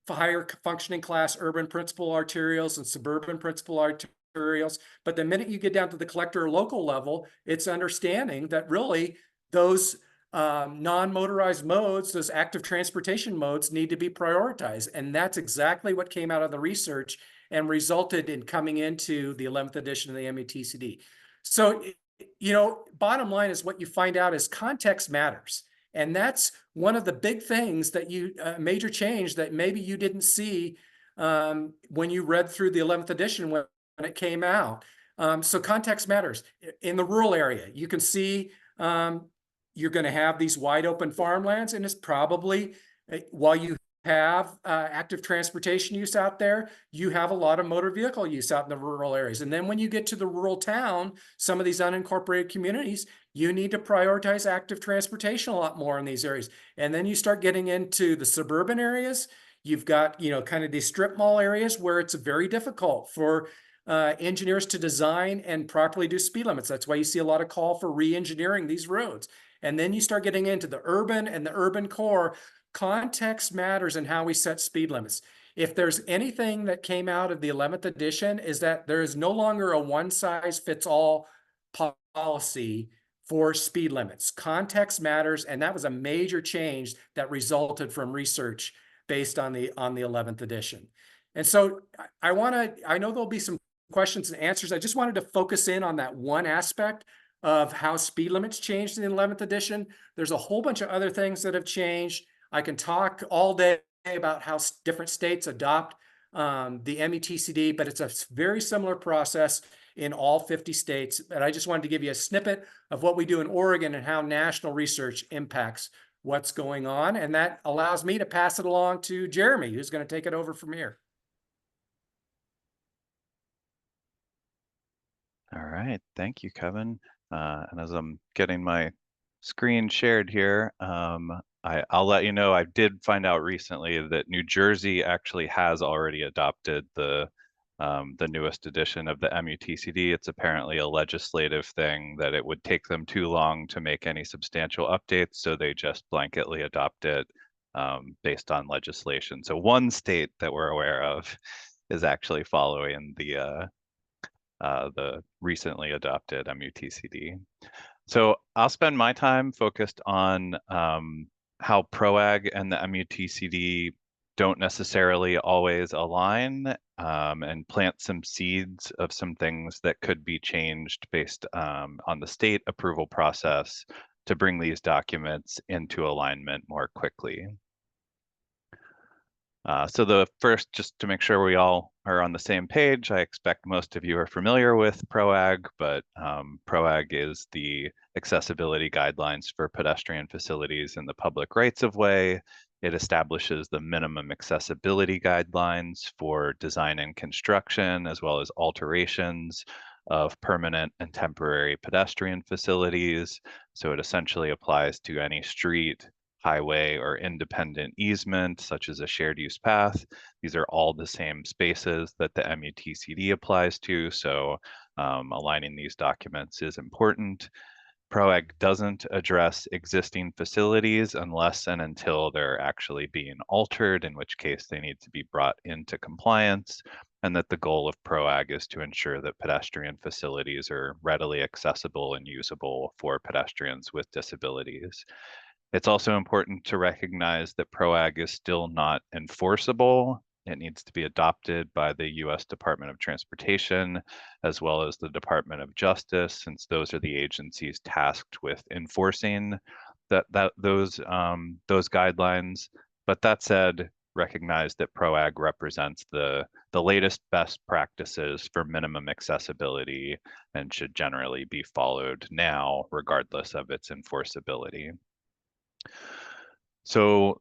higher functioning class, urban principal arterials and suburban principal arterials. But the minute you get down to the collector or local level, it's understanding that really those non-motorized modes, those active transportation modes, need to be prioritized. And that's exactly what came out of the research and resulted in coming into the 11th edition of the MUTCD. So, bottom line is what you find out is context matters. And that's one of the big things that major change that maybe you didn't see when you read through the 11th edition when it came out. So context matters. In the rural area, you can see you're going to have these wide open farmlands, and it's probably, while you have active transportation use out there, you have a lot of motor vehicle use out in the rural areas. And then when you get to the rural town, some of these unincorporated communities, you need to prioritize active transportation a lot more in these areas. And then you start getting into the suburban areas. You've got, kind of these strip mall areas where it's very difficult for engineers to design and properly do speed limits. That's why you see a lot of call for re-engineering these roads. And then you start getting into the urban and the urban core. Context matters in how we set speed limits. If there's anything that came out of the 11th edition, is that there is no longer a one-size-fits-all policy for speed limits. Context matters, and that was a major change that resulted from research based on the 11th edition. And so I know there'll be some questions and answers. I just wanted to focus in on that one aspect of how speed limits changed in the 11th edition. There's a whole bunch of other things that have changed. I can talk all day about how different states adopt the MUTCD, but it's a very similar process in all 50 states. And I just wanted to give you a snippet of what we do in Oregon and how national research impacts what's going on. And that allows me to pass it along to Jeremy, who's going to take it over from here. All right, thank you, Kevin. And as I'm getting my screen shared here, I'll let you know, I did find out recently that New Jersey actually has already adopted the newest edition of the MUTCD. It's apparently a legislative thing that it would take them too long to make any substantial updates, so they just blanketly adopt it based on legislation. So one state that we're aware of is actually following the recently adopted MUTCD. So I'll spend my time focused on how PROAG and the MUTCD don't necessarily always align, and plant some seeds of some things that could be changed based on the state approval process to bring these documents into alignment more quickly. So the first, just to make sure we all are on the same page, I expect most of you are familiar with PROAG, but PROAG is the accessibility guidelines for pedestrian facilities in the public rights-of-way. It establishes the minimum accessibility guidelines for design and construction, as well as alterations of permanent and temporary pedestrian facilities. So it essentially applies to any street, highway or independent easement, such as a shared use path. These are all the same spaces that the MUTCD applies to, so aligning these documents is important. PROAG doesn't address existing facilities unless and until they're actually being altered, in which case they need to be brought into compliance, and that the goal of PROAG is to ensure that pedestrian facilities are readily accessible and usable for pedestrians with disabilities. It's also important to recognize that PROAG is still not enforceable. It needs to be adopted by the U.S. Department of Transportation, as well as the Department of Justice, since those are the agencies tasked with enforcing those guidelines. But that said, recognize that PROAG represents the latest best practices for minimum accessibility and should generally be followed now, regardless of its enforceability. So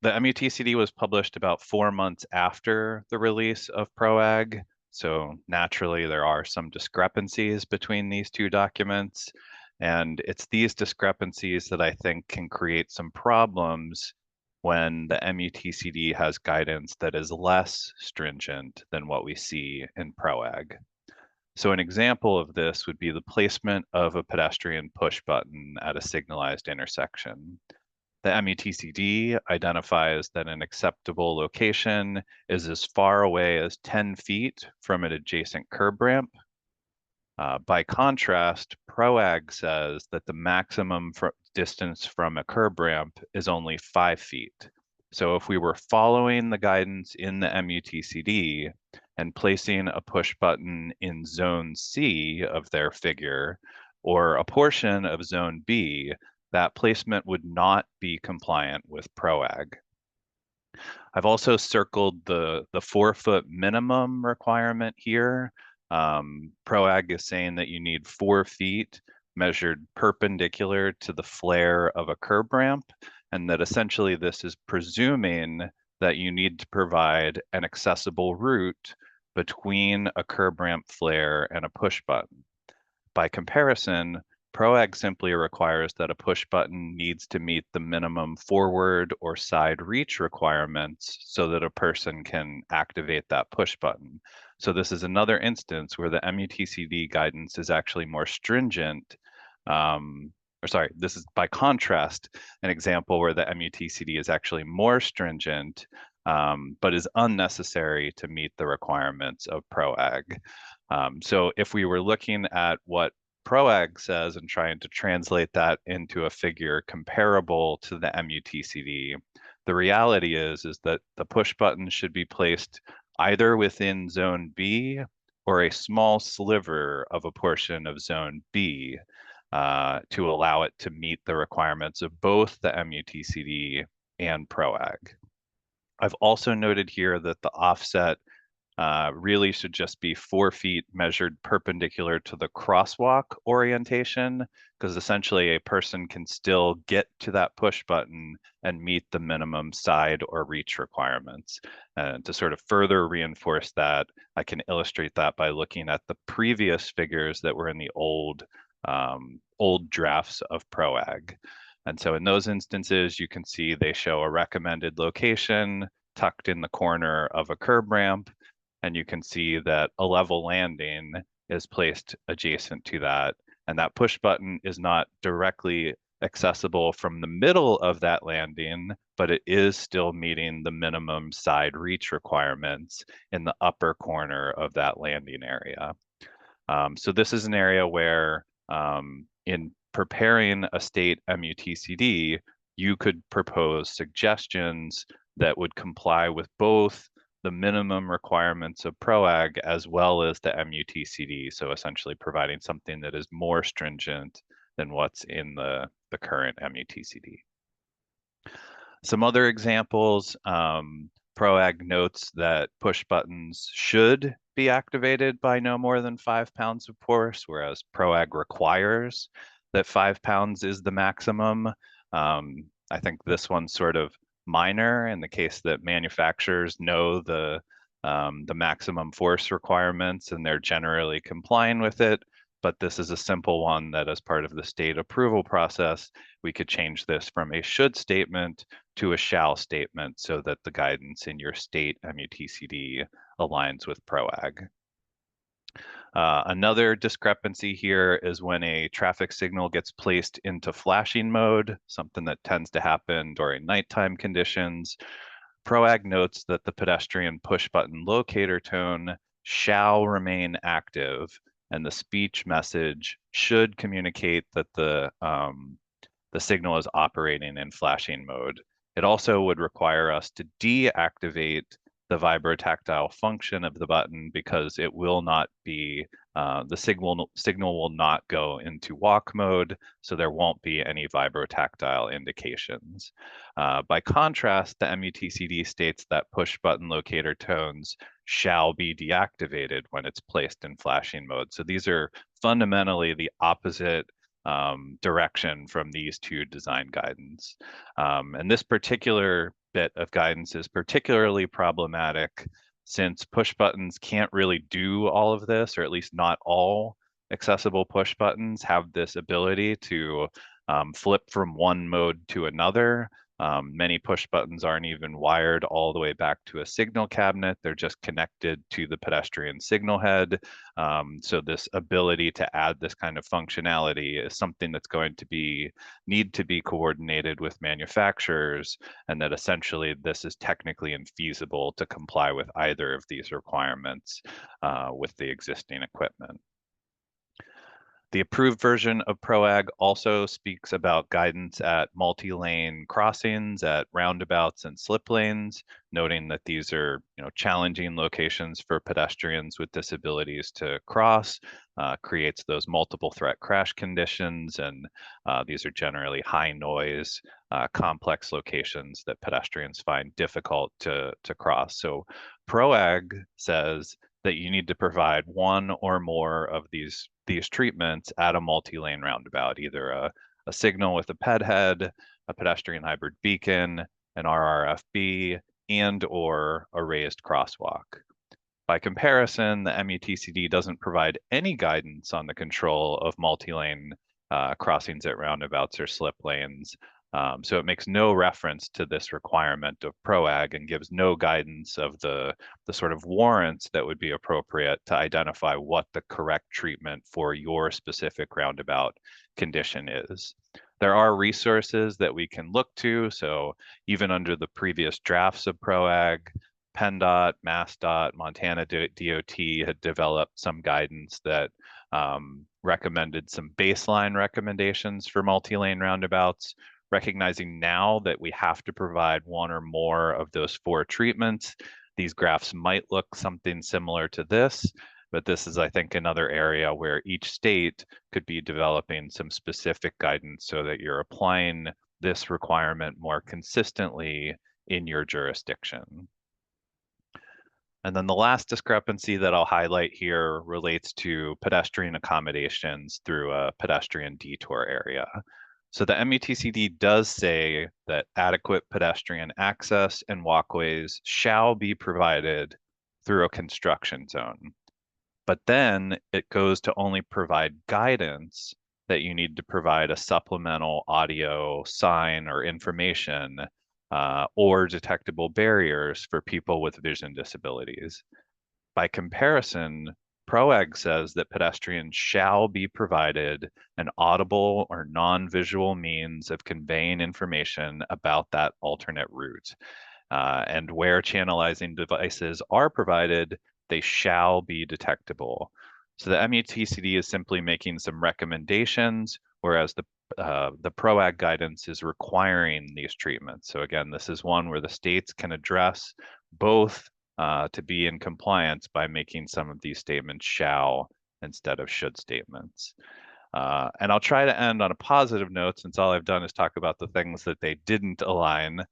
the MUTCD was published about 4 months after the release of PROAG. So naturally, there are some discrepancies between these two documents. And it's these discrepancies that I think can create some problems when the MUTCD has guidance that is less stringent than what we see in PROAG. So an example of this would be the placement of a pedestrian push button at a signalized intersection. The MUTCD identifies that an acceptable location is as far away as 10 feet from an adjacent curb ramp. By contrast, PROAG says that the maximum distance from a curb ramp is only 5 feet. So if we were following the guidance in the MUTCD and placing a push button in Zone C of their figure, or a portion of Zone B, that placement would not be compliant with PROAG. I've also circled the 4-foot minimum requirement here. PROAG is saying that you need 4 feet measured perpendicular to the flare of a curb ramp, and that essentially this is presuming that you need to provide an accessible route between a curb ramp flare and a push button. By comparison, PROAG simply requires that a push button needs to meet the minimum forward or side reach requirements so that a person can activate that push button. So this is another instance where the MUTCD guidance is actually more stringent. This is by contrast, an example where the MUTCD is actually more stringent, but is unnecessary to meet the requirements of PROAG. So if we were looking at what PROAG says and trying to translate that into a figure comparable to the MUTCD, the reality is that the push button should be placed either within Zone B or a small sliver of a portion of Zone B to allow it to meet the requirements of both the MUTCD and PROAG. I've also noted here that the offset really should just be 4 feet measured perpendicular to the crosswalk orientation, because essentially a person can still get to that push button and meet the minimum side or reach requirements. And to sort of further reinforce that, I can illustrate that by looking at the previous figures that were in the old drafts of PROAG. And so in those instances, you can see they show a recommended location tucked in the corner of a curb ramp. And you can see that a level landing is placed adjacent to that. And that push button is not directly accessible from the middle of that landing, but it is still meeting the minimum side reach requirements in the upper corner of that landing area. So this is an area where in preparing a state MUTCD, you could propose suggestions that would comply with both the minimum requirements of PROAG as well as the MUTCD. So essentially providing something that is more stringent than what's in the current MUTCD. Some other examples, PROAG notes that push buttons should be activated by no more than 5 pounds of force, whereas PROAG requires that 5 pounds is the maximum. I think this one's sort of minor in the case that manufacturers know the maximum force requirements and they're generally complying with it. but this is a simple one that as part of the state approval process, we could change this from a should statement to a shall statement so that the guidance in your state MUTCD aligns with PROAG. Another discrepancy here is when a traffic signal gets placed into flashing mode, something that tends to happen during nighttime conditions. PROAG notes that the pedestrian push button locator tone shall remain active, and the speech message should communicate that the signal is operating in flashing mode. It also would require us to deactivate the vibrotactile function of the button because it will not be, the signal will not go into walk mode, so there won't be any vibrotactile indications. By contrast, the MUTCD states that push button locator tones shall be deactivated when it's placed in flashing mode. So these are fundamentally the opposite direction from these two design guidance. And this particular bit of guidance is particularly problematic since push buttons can't really do all of this, or at least not all accessible push buttons have this ability to flip from one mode to another. Many push buttons aren't even wired all the way back to a signal cabinet. They're just connected to the pedestrian signal head. So this ability to add this kind of functionality is something that's going to need to be coordinated with manufacturers, and that essentially this is technically infeasible to comply with either of these requirements with the existing equipment. The approved version of PROAG also speaks about guidance at multi-lane crossings, at roundabouts and slip lanes, noting that these are challenging locations for pedestrians with disabilities to cross, creates those multiple threat crash conditions, and these are generally high noise, complex locations that pedestrians find difficult to cross. So PROAG says that you need to provide one or more of these treatments at a multi-lane roundabout, either a signal with a PED head, a pedestrian hybrid beacon, an RRFB, and or a raised crosswalk. By comparison, the MUTCD doesn't provide any guidance on the control of multi-lane crossings at roundabouts or slip lanes. So it makes no reference to this requirement of PROAG and gives no guidance of the sort of warrants that would be appropriate to identify what the correct treatment for your specific roundabout condition is. There are resources that we can look to. So even under the previous drafts of PROAG, PennDOT, MassDOT, Montana DOT had developed some guidance that recommended some baseline recommendations for multi-lane roundabouts, recognizing now that we have to provide one or more of those 4 treatments. These graphs might look something similar to this, but this is, I think, another area where each state could be developing some specific guidance so that you're applying this requirement more consistently in your jurisdiction. And then the last discrepancy that I'll highlight here relates to pedestrian accommodations through a pedestrian detour area. So the MUTCD does say that adequate pedestrian access and walkways shall be provided through a construction zone. But then it goes to only provide guidance that you need to provide a supplemental audio sign or information or detectable barriers for people with vision disabilities. By comparison, PROAG says that pedestrians shall be provided an audible or non-visual means of conveying information about that alternate route. And where channelizing devices are provided, they shall be detectable. So the MUTCD is simply making some recommendations, whereas the PROAG guidance is requiring these treatments. So again, this is one where the states can address both to be in compliance by making some of these statements shall instead of should statements. And I'll try to end on a positive note, since all I've done is talk about the things that they didn't align.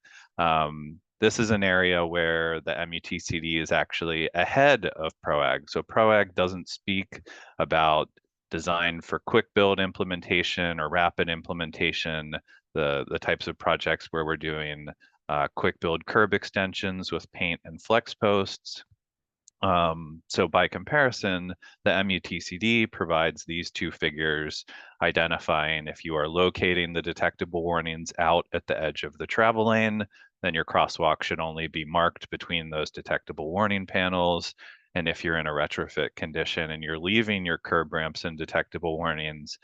This is an area where the MUTCD is actually ahead of PROAG. So PROAG doesn't speak about design for quick build implementation or rapid implementation, the types of projects where we're doing quick build curb extensions with paint and flex posts. So by comparison, the MUTCD provides these two figures identifying if you are locating the detectable warnings out at the edge of the travel lane, then your crosswalk should only be marked between those detectable warning panels. And if you're in a retrofit condition and you're leaving your curb ramps and detectable warnings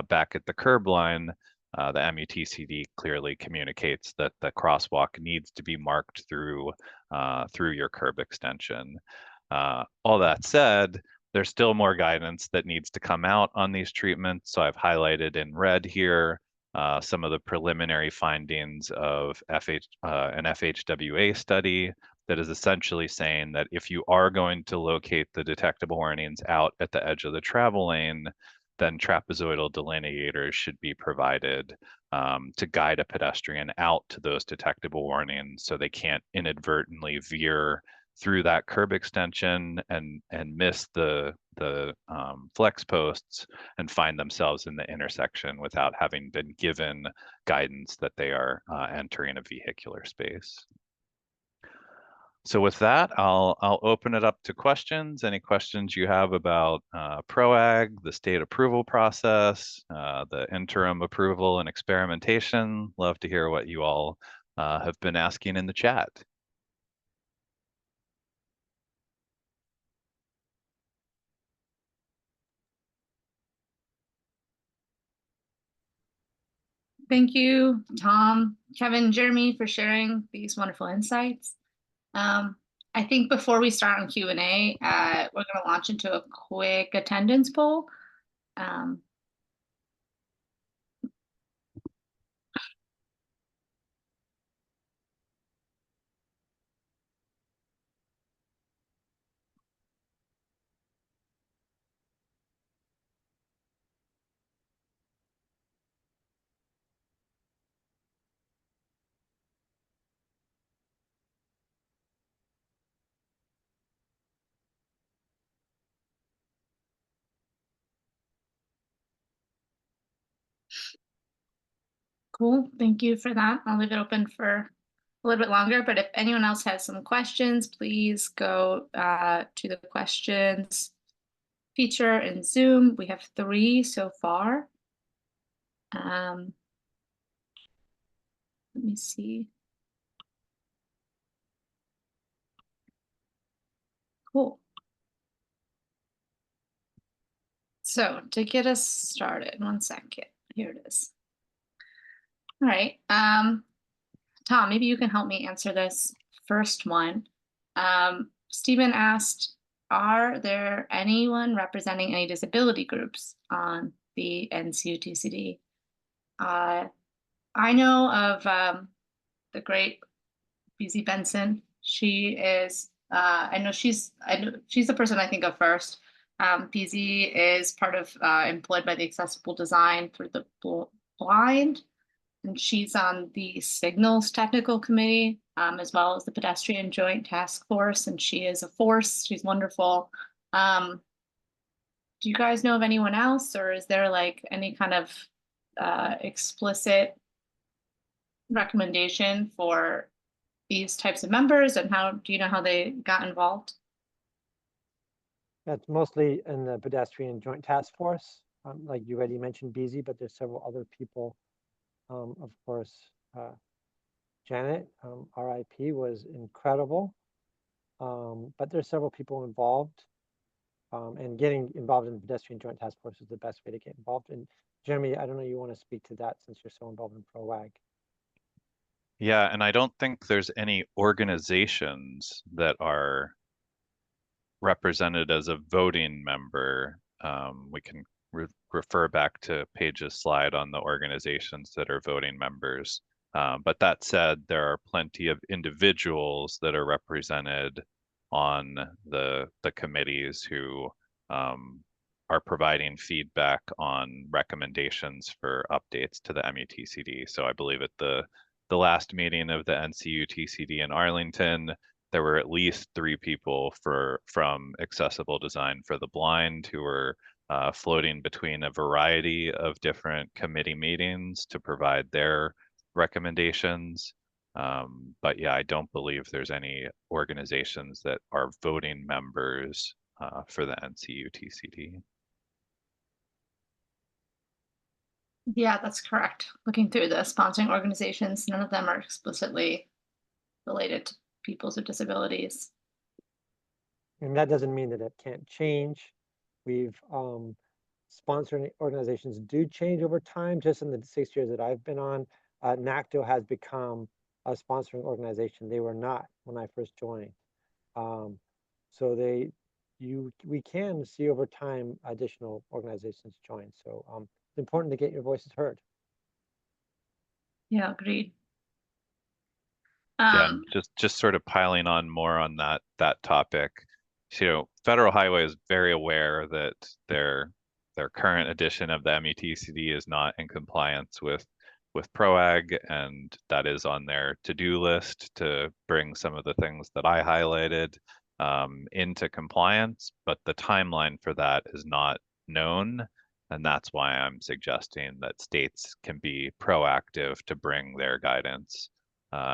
back at the curb line, the MUTCD clearly communicates that the crosswalk needs to be marked through your curb extension. All that said, there's still more guidance that needs to come out on these treatments. So I've highlighted in red here some of the preliminary findings of an FHWA study that is essentially saying that if you are going to locate the detectable warnings out at the edge of the travel lane, then trapezoidal delineators should be provided to guide a pedestrian out to those detectable warnings so they can't inadvertently veer through that curb extension and miss the flex posts and find themselves in the intersection without having been given guidance that they are entering a vehicular space. So with that, I'll open it up to questions. Any questions you have about PROAG, the state approval process, the interim approval and experimentation? Love to hear what you all have been asking in the chat. Thank you, Tom, Kevin, Jeremy, for sharing these wonderful insights. I think before we start on Q&A, we're going to launch into a quick attendance poll. Cool, thank you for that. I'll leave it open for a little bit longer, but if anyone else has some questions, please go to the questions feature in Zoom. We have 3 so far. Let me see. Cool. So to get us started, 1 second, here it is. All right, Tom, maybe you can help me answer this first one. Stephen asked, are there anyone representing any disability groups on the NCUTCD? I know of the great BZ Benson. She is, I know she's the person I think of first. BZ is part of employed by the Accessible Design for the Blind, and she's on the Signals Technical Committee, as well as the Pedestrian Joint Task Force, and she is a force. She's wonderful. Do you guys know of anyone else, or is there like any kind of explicit recommendation for these types of members, and how do you know how they got involved? That's mostly in the Pedestrian Joint Task Force. Like you already mentioned BZ, but there's several other people. Of course, Janet, RIP, was incredible. But there's several people involved. And getting involved in the Pedestrian Joint Task Force is the best way to get involved. And Jeremy, I don't know, you want to speak to that since you're so involved in PROAG. Yeah, and I don't think there's any organizations that are represented as a voting member. We can refer back to Paige's slide on the organizations that are voting members. But that said, there are plenty of individuals that are represented on the committees who are providing feedback on recommendations for updates to the MUTCD. So I believe at the last meeting of the NCUTCD in Arlington, there were at least 3 people from Accessible Design for the Blind who were floating between a variety of different committee meetings to provide their recommendations. But yeah, I don't believe there's any organizations that are voting members for the NCUTCD. Yeah, that's correct. Looking through the sponsoring organizations, none of them are explicitly related to people with disabilities. And that doesn't mean that it can't change. We've sponsoring organizations do change over time. Just in the 6 years that I've been on, NACTO has become a sponsoring organization. They were not when I first joined. So we can see over time additional organizations join. So it's important to get your voices heard. Yeah, agreed. Yeah, and just sort of piling on more on that topic. You know, Federal Highway is very aware that their current edition of the MUTCD is not in compliance with PROAG, and that is on their to-do list to bring some of the things that I highlighted into compliance, but the timeline for that is not known. And that's why I'm suggesting that states can be proactive to bring their guidance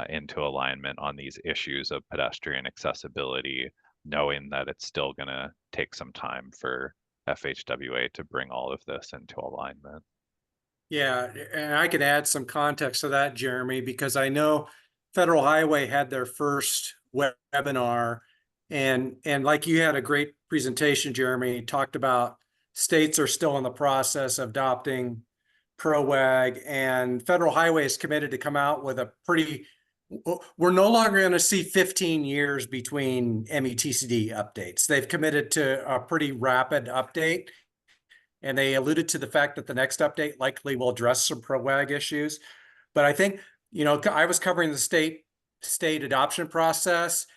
into alignment on these issues of pedestrian accessibility, knowing that it's still going to take some time for FHWA to bring all of this into alignment. Yeah, and I can add some context to that, Jeremy, because I know Federal Highway had their first webinar, and like you had a great presentation, Jeremy, talked about states are still in the process of adopting PROAG, and Federal Highway is committed to come out with a pretty, we're no longer going to see 15 years between MUTCD updates. They've committed to a pretty rapid update. And they alluded to the fact that the next update likely will address some PROAG issues. But I think, you know, I was covering the state adoption process.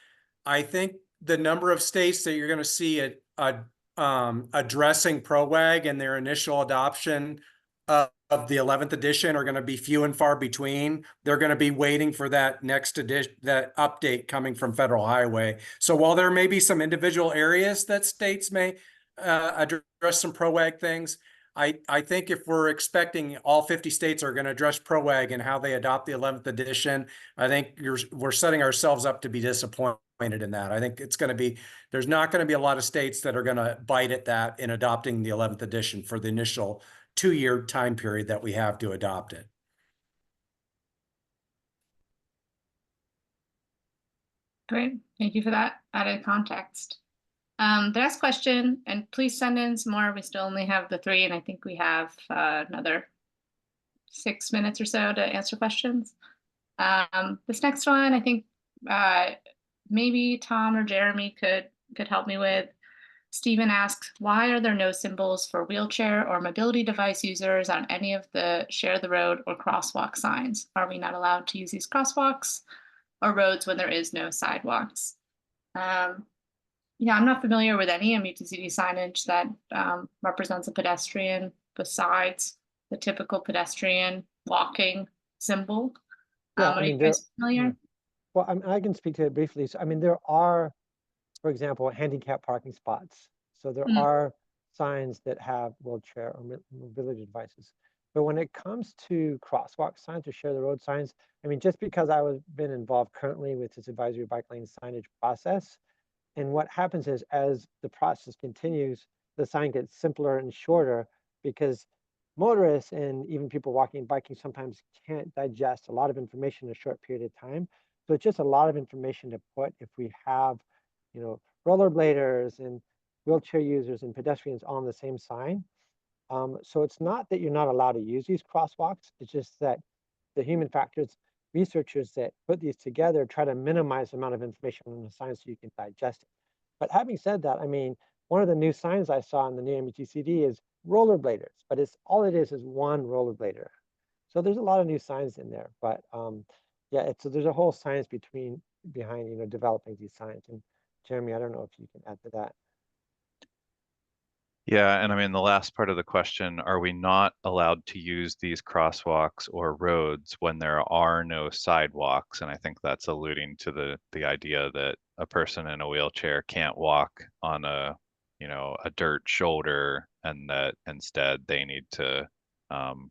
I think the number of states that you're going to see addressing PROAG and their initial adoption of the 11th edition are going to be few and far between. They're going to be waiting for that next edition, that update coming from Federal Highway. So while there may be some individual areas that states may address some PROAG things, I think if we're expecting all 50 states are going to address PROAG and how they adopt the 11th edition, I think we're setting ourselves up to be disappointed in that. I think it's going to be, there's not going to be a lot of states that are going to bite at that in adopting the 11th edition for the initial 2-year time period that we have to adopt it. Great, thank you for that added context. The next question, and please send in some more. We still only have the 3, and I think we have another 6 minutes or so to answer questions. This next one, I think maybe Tom or Jeremy could help me with. Stephen asks, why are there no symbols for wheelchair or mobility device users on any of the share the road or crosswalk signs? Are we not allowed to use these crosswalks or roads when there is no sidewalks? Yeah, I'm not familiar with any MUTCD signage that represents a pedestrian besides the typical pedestrian walking symbol. Yeah, Are you guys familiar? Well, I can speak to it briefly. So, I mean, there are, for example, handicap parking spots. So there are signs that have wheelchair or mobility devices. But when it comes to crosswalk signs or share the road signs, I mean, just because I've been involved currently with this advisory bike lane signage process, and what happens is as the process continues, the sign gets simpler and shorter because motorists and even people walking and biking sometimes can't digest a lot of information in a short period of time. So it's just a lot of information to put if we have, you know, rollerbladers and wheelchair users and pedestrians on the same sign. So it's not that you're not allowed to use these crosswalks. It's just that the human factors researchers that put these together try to minimize the amount of information on the sign so you can digest it. But having said that, I mean, one of the new signs I saw in the new MUTCD is rollerbladers, but it's all it is one rollerblader. So there's a lot of new signs in there, but yeah, so there's a whole science behind, you know, developing these signs. And Jeremy, I don't know if you can add to that. Yeah, and I mean, the last part of the question, are we not allowed to use these crosswalks or roads when there are no sidewalks? And I think that's alluding to the idea that a person in a wheelchair can't walk on a, you know, a dirt shoulder, and that instead they need to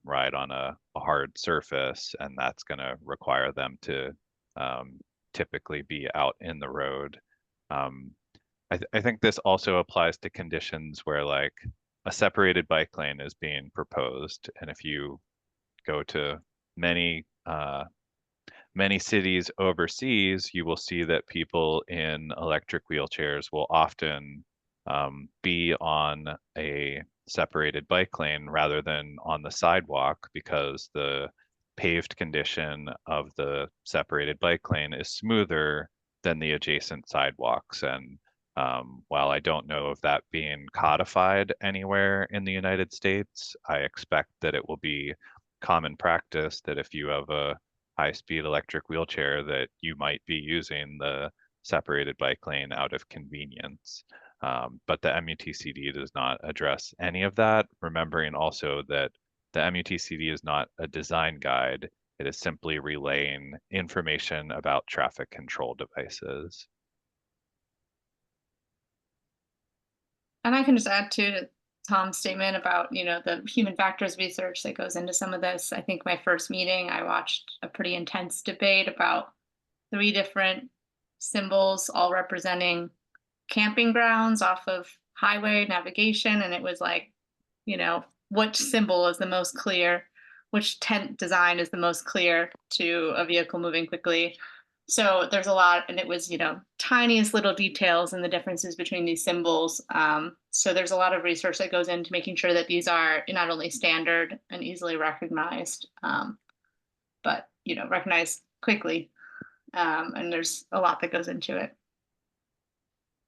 ride on a hard surface, and that's going to require them to typically be out in the road. I think this also applies to conditions where like a separated bike lane is being proposed. And if you go to many many cities overseas, you will see that people in electric wheelchairs will often be on a separated bike lane rather than on the sidewalk, because the paved condition of the separated bike lane is smoother than the adjacent sidewalks. And while I don't know of that being codified anywhere in the United States, I expect that it will be common practice that if you have a high-speed electric wheelchair, that you might be using the separated bike lane out of convenience. But the MUTCD does not address any of that, remembering also that the MUTCD is not a design guide. It is simply relaying information about traffic control devices. And I can just add to Tom's statement about, the human factors research that goes into some of this. I think my first meeting, I watched a pretty intense debate about 3 different symbols, all representing camping grounds off of highway navigation. And it was like, which symbol is the most clear, which tent design is the most clear to a vehicle moving quickly. So there's a lot, and it was, tiniest little details and the differences between these symbols. So there's a lot of research that goes into making sure that these are not only standard and easily recognized, but, recognized quickly. And there's a lot that goes into it.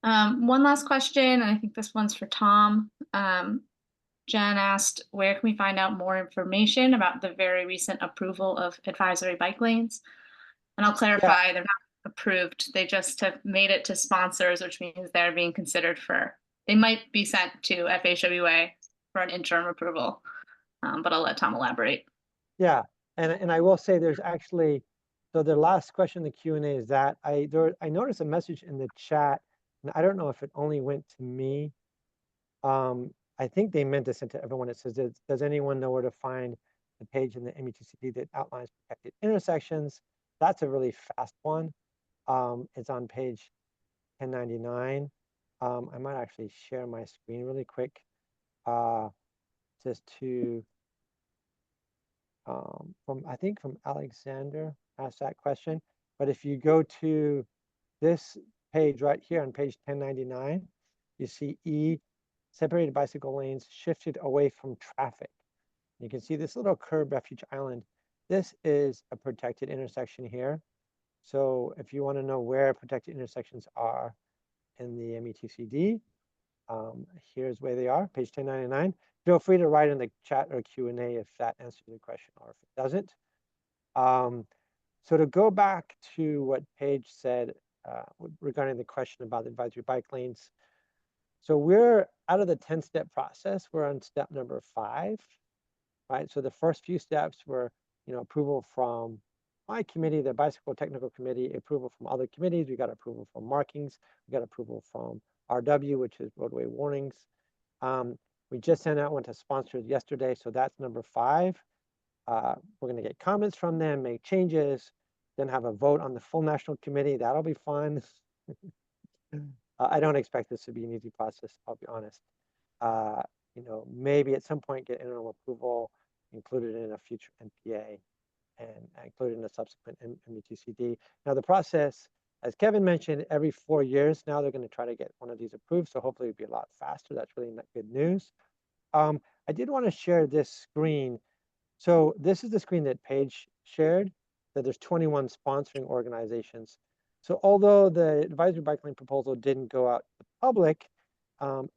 One last question, and I think this one's for Tom. Jen asked, where can we find out more information about the very recent approval of advisory bike lanes? And I'll clarify, they're not approved. They just have made it to sponsors, which means they're being considered they might be sent to FHWA for an interim approval. But I'll let Tom elaborate. Yeah, and I will say there's actually, so the last question in the Q&A is that I noticed a message in the chat, and I don't know if it only went to me. I think they meant to send to everyone. It says, does anyone know where to find the page in the MUTCD that outlines protected intersections? That's a really fast one. It's on page 1099. I might actually share my screen really quick, just to, I think from Alexander asked that question. But if you go to this page right here on page 1099, you see E, separated bicycle lanes shifted away from traffic. You can see this little curb refuge island. This is a protected intersection here. So if you want to know where protected intersections are in the MUTCD, here's where they are, page 1099. Feel free to write in the chat or Q&A if that answers the question or if it doesn't. So to go back to what Paige said regarding the question about the advisory bike lanes. So we're out of the 10-step process. We're on step number 5, right? So the first few steps were, approval from my committee, the Bicycle Technical Committee, approval from other committees. We got approval from markings. We got approval from RW, which is roadway warnings. We just sent out one to sponsors yesterday. So that's number 5. We're going to get comments from them, make changes, then have a vote on the full national committee. That'll be fun. I don't expect this to be an easy process, I'll be honest. Maybe at some point get interim approval included in a future NPA and included in a subsequent MUTCD. Now the process, as Kevin mentioned, every 4 years now they're going to try to get one of these approved. So hopefully it'll be a lot faster. That's really good news. I did want to share this screen. So this is the screen that Paige shared, that there's 21 sponsoring organizations. So although the advisory bike lane proposal didn't go out to the public,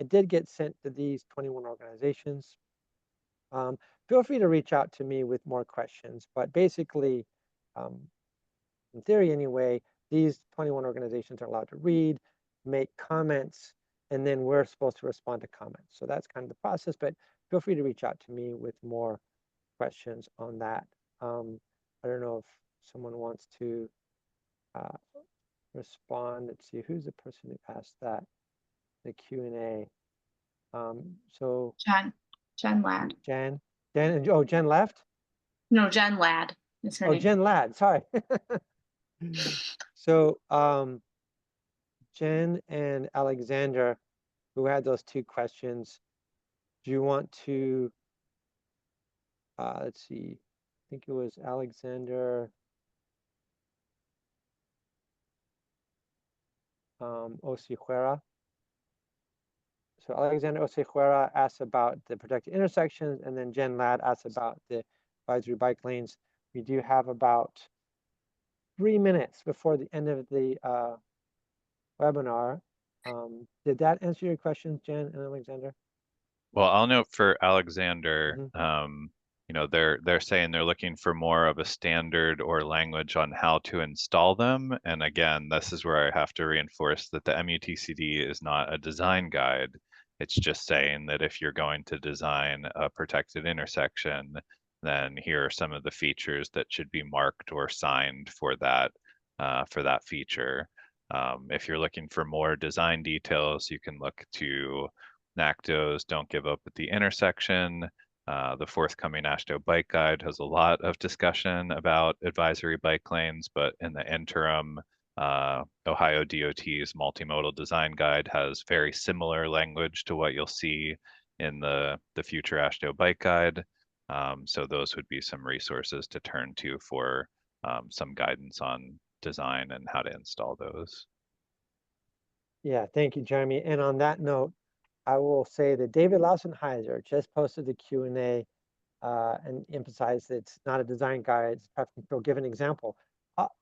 it did get sent to these 21 organizations. Feel free to reach out to me with more questions, but basically, in theory anyway, these 21 organizations are allowed to read, make comments, and then we're supposed to respond to comments. So that's kind of the process, but feel free to reach out to me with more questions on that. I don't know if someone wants to respond. Let's see, who's the person who asked that, the Q&A. So Jen Ladd. Jen, oh, Jen left? No, Jen Ladd is her name. Jen Ladd, sorry. So Jen and Alexander, who had those two questions, do you want to, let's see, I think it was Alexander Osijuera. So Alexander Osijuera asked about the protected intersections, and then Jen Ladd asked about the advisory bike lanes. We do have about 3 minutes before the end of the webinar. Did that answer your questions, Jen and Alexander? Well, I'll note for Alexander, Mhm. you know, they're saying they're looking for more of a standard or language on how to install them. And again, this is where I have to reinforce that the MUTCD is not a design guide. It's just saying that if you're going to design a protected intersection, then here are some of the features that should be marked or signed for that feature. If you're looking for more design details, you can look to NACTO's Don't Give Up at the Intersection. The forthcoming AASHTO Bike Guide has a lot of discussion about advisory bike lanes, but in the interim, Ohio DOT's Multimodal Design Guide has very similar language to what you'll see in the future AASHTO Bike Guide. So those would be some resources to turn to for some guidance on design and how to install those. Yeah, thank you, Jeremy. And on that note, I will say that David Lausenheiser just posted the Q&A and emphasized that it's not a design guide. He'll give an example.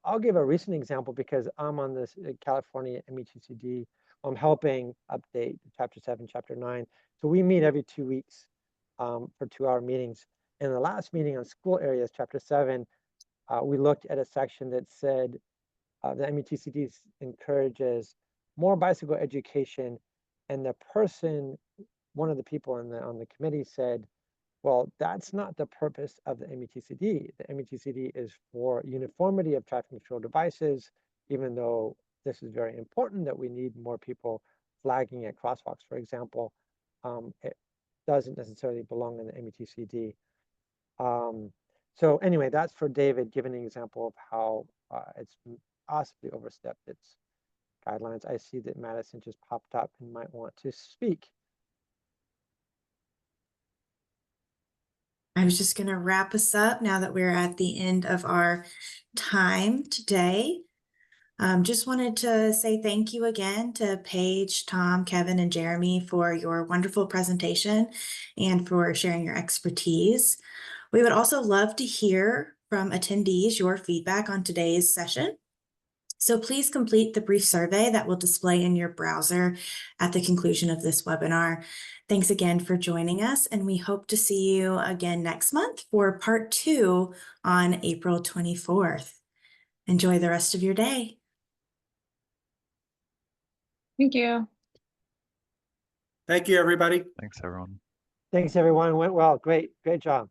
I'll give a recent example because I'm on this California MUTCD. I'm helping update Chapter 7, Chapter 9. So we meet every 2 weeks for 2-hour meetings. In the last meeting on school areas, Chapter 7, we looked at a section that said the MUTCD encourages more bicycle education, and the person, one of the people on the committee said, well, that's not the purpose of the MUTCD. The MUTCD is for uniformity of traffic control devices, even though this is very important that we need more people flagging at crosswalks, for example. It doesn't necessarily belong in the MUTCD. So anyway, that's for David, giving an example of how it's possibly overstepped its guidelines. I see that Madison just popped up and might want to speak. I was just going to wrap us up now that we're at the end of our time today. Just wanted to say thank you again to Paige, Tom, Kevin, and Jeremy for your wonderful presentation and for sharing your expertise. We would also love to hear from attendees your feedback on today's session. So please complete the brief survey that will display in your browser at the conclusion of this webinar. Thanks again for joining us, and we hope to see you again next month for part 2 on April 24th. Enjoy the rest of your day. Thank you. Thank you, everybody. Thanks, everyone. Thanks, everyone. Went well. Great job.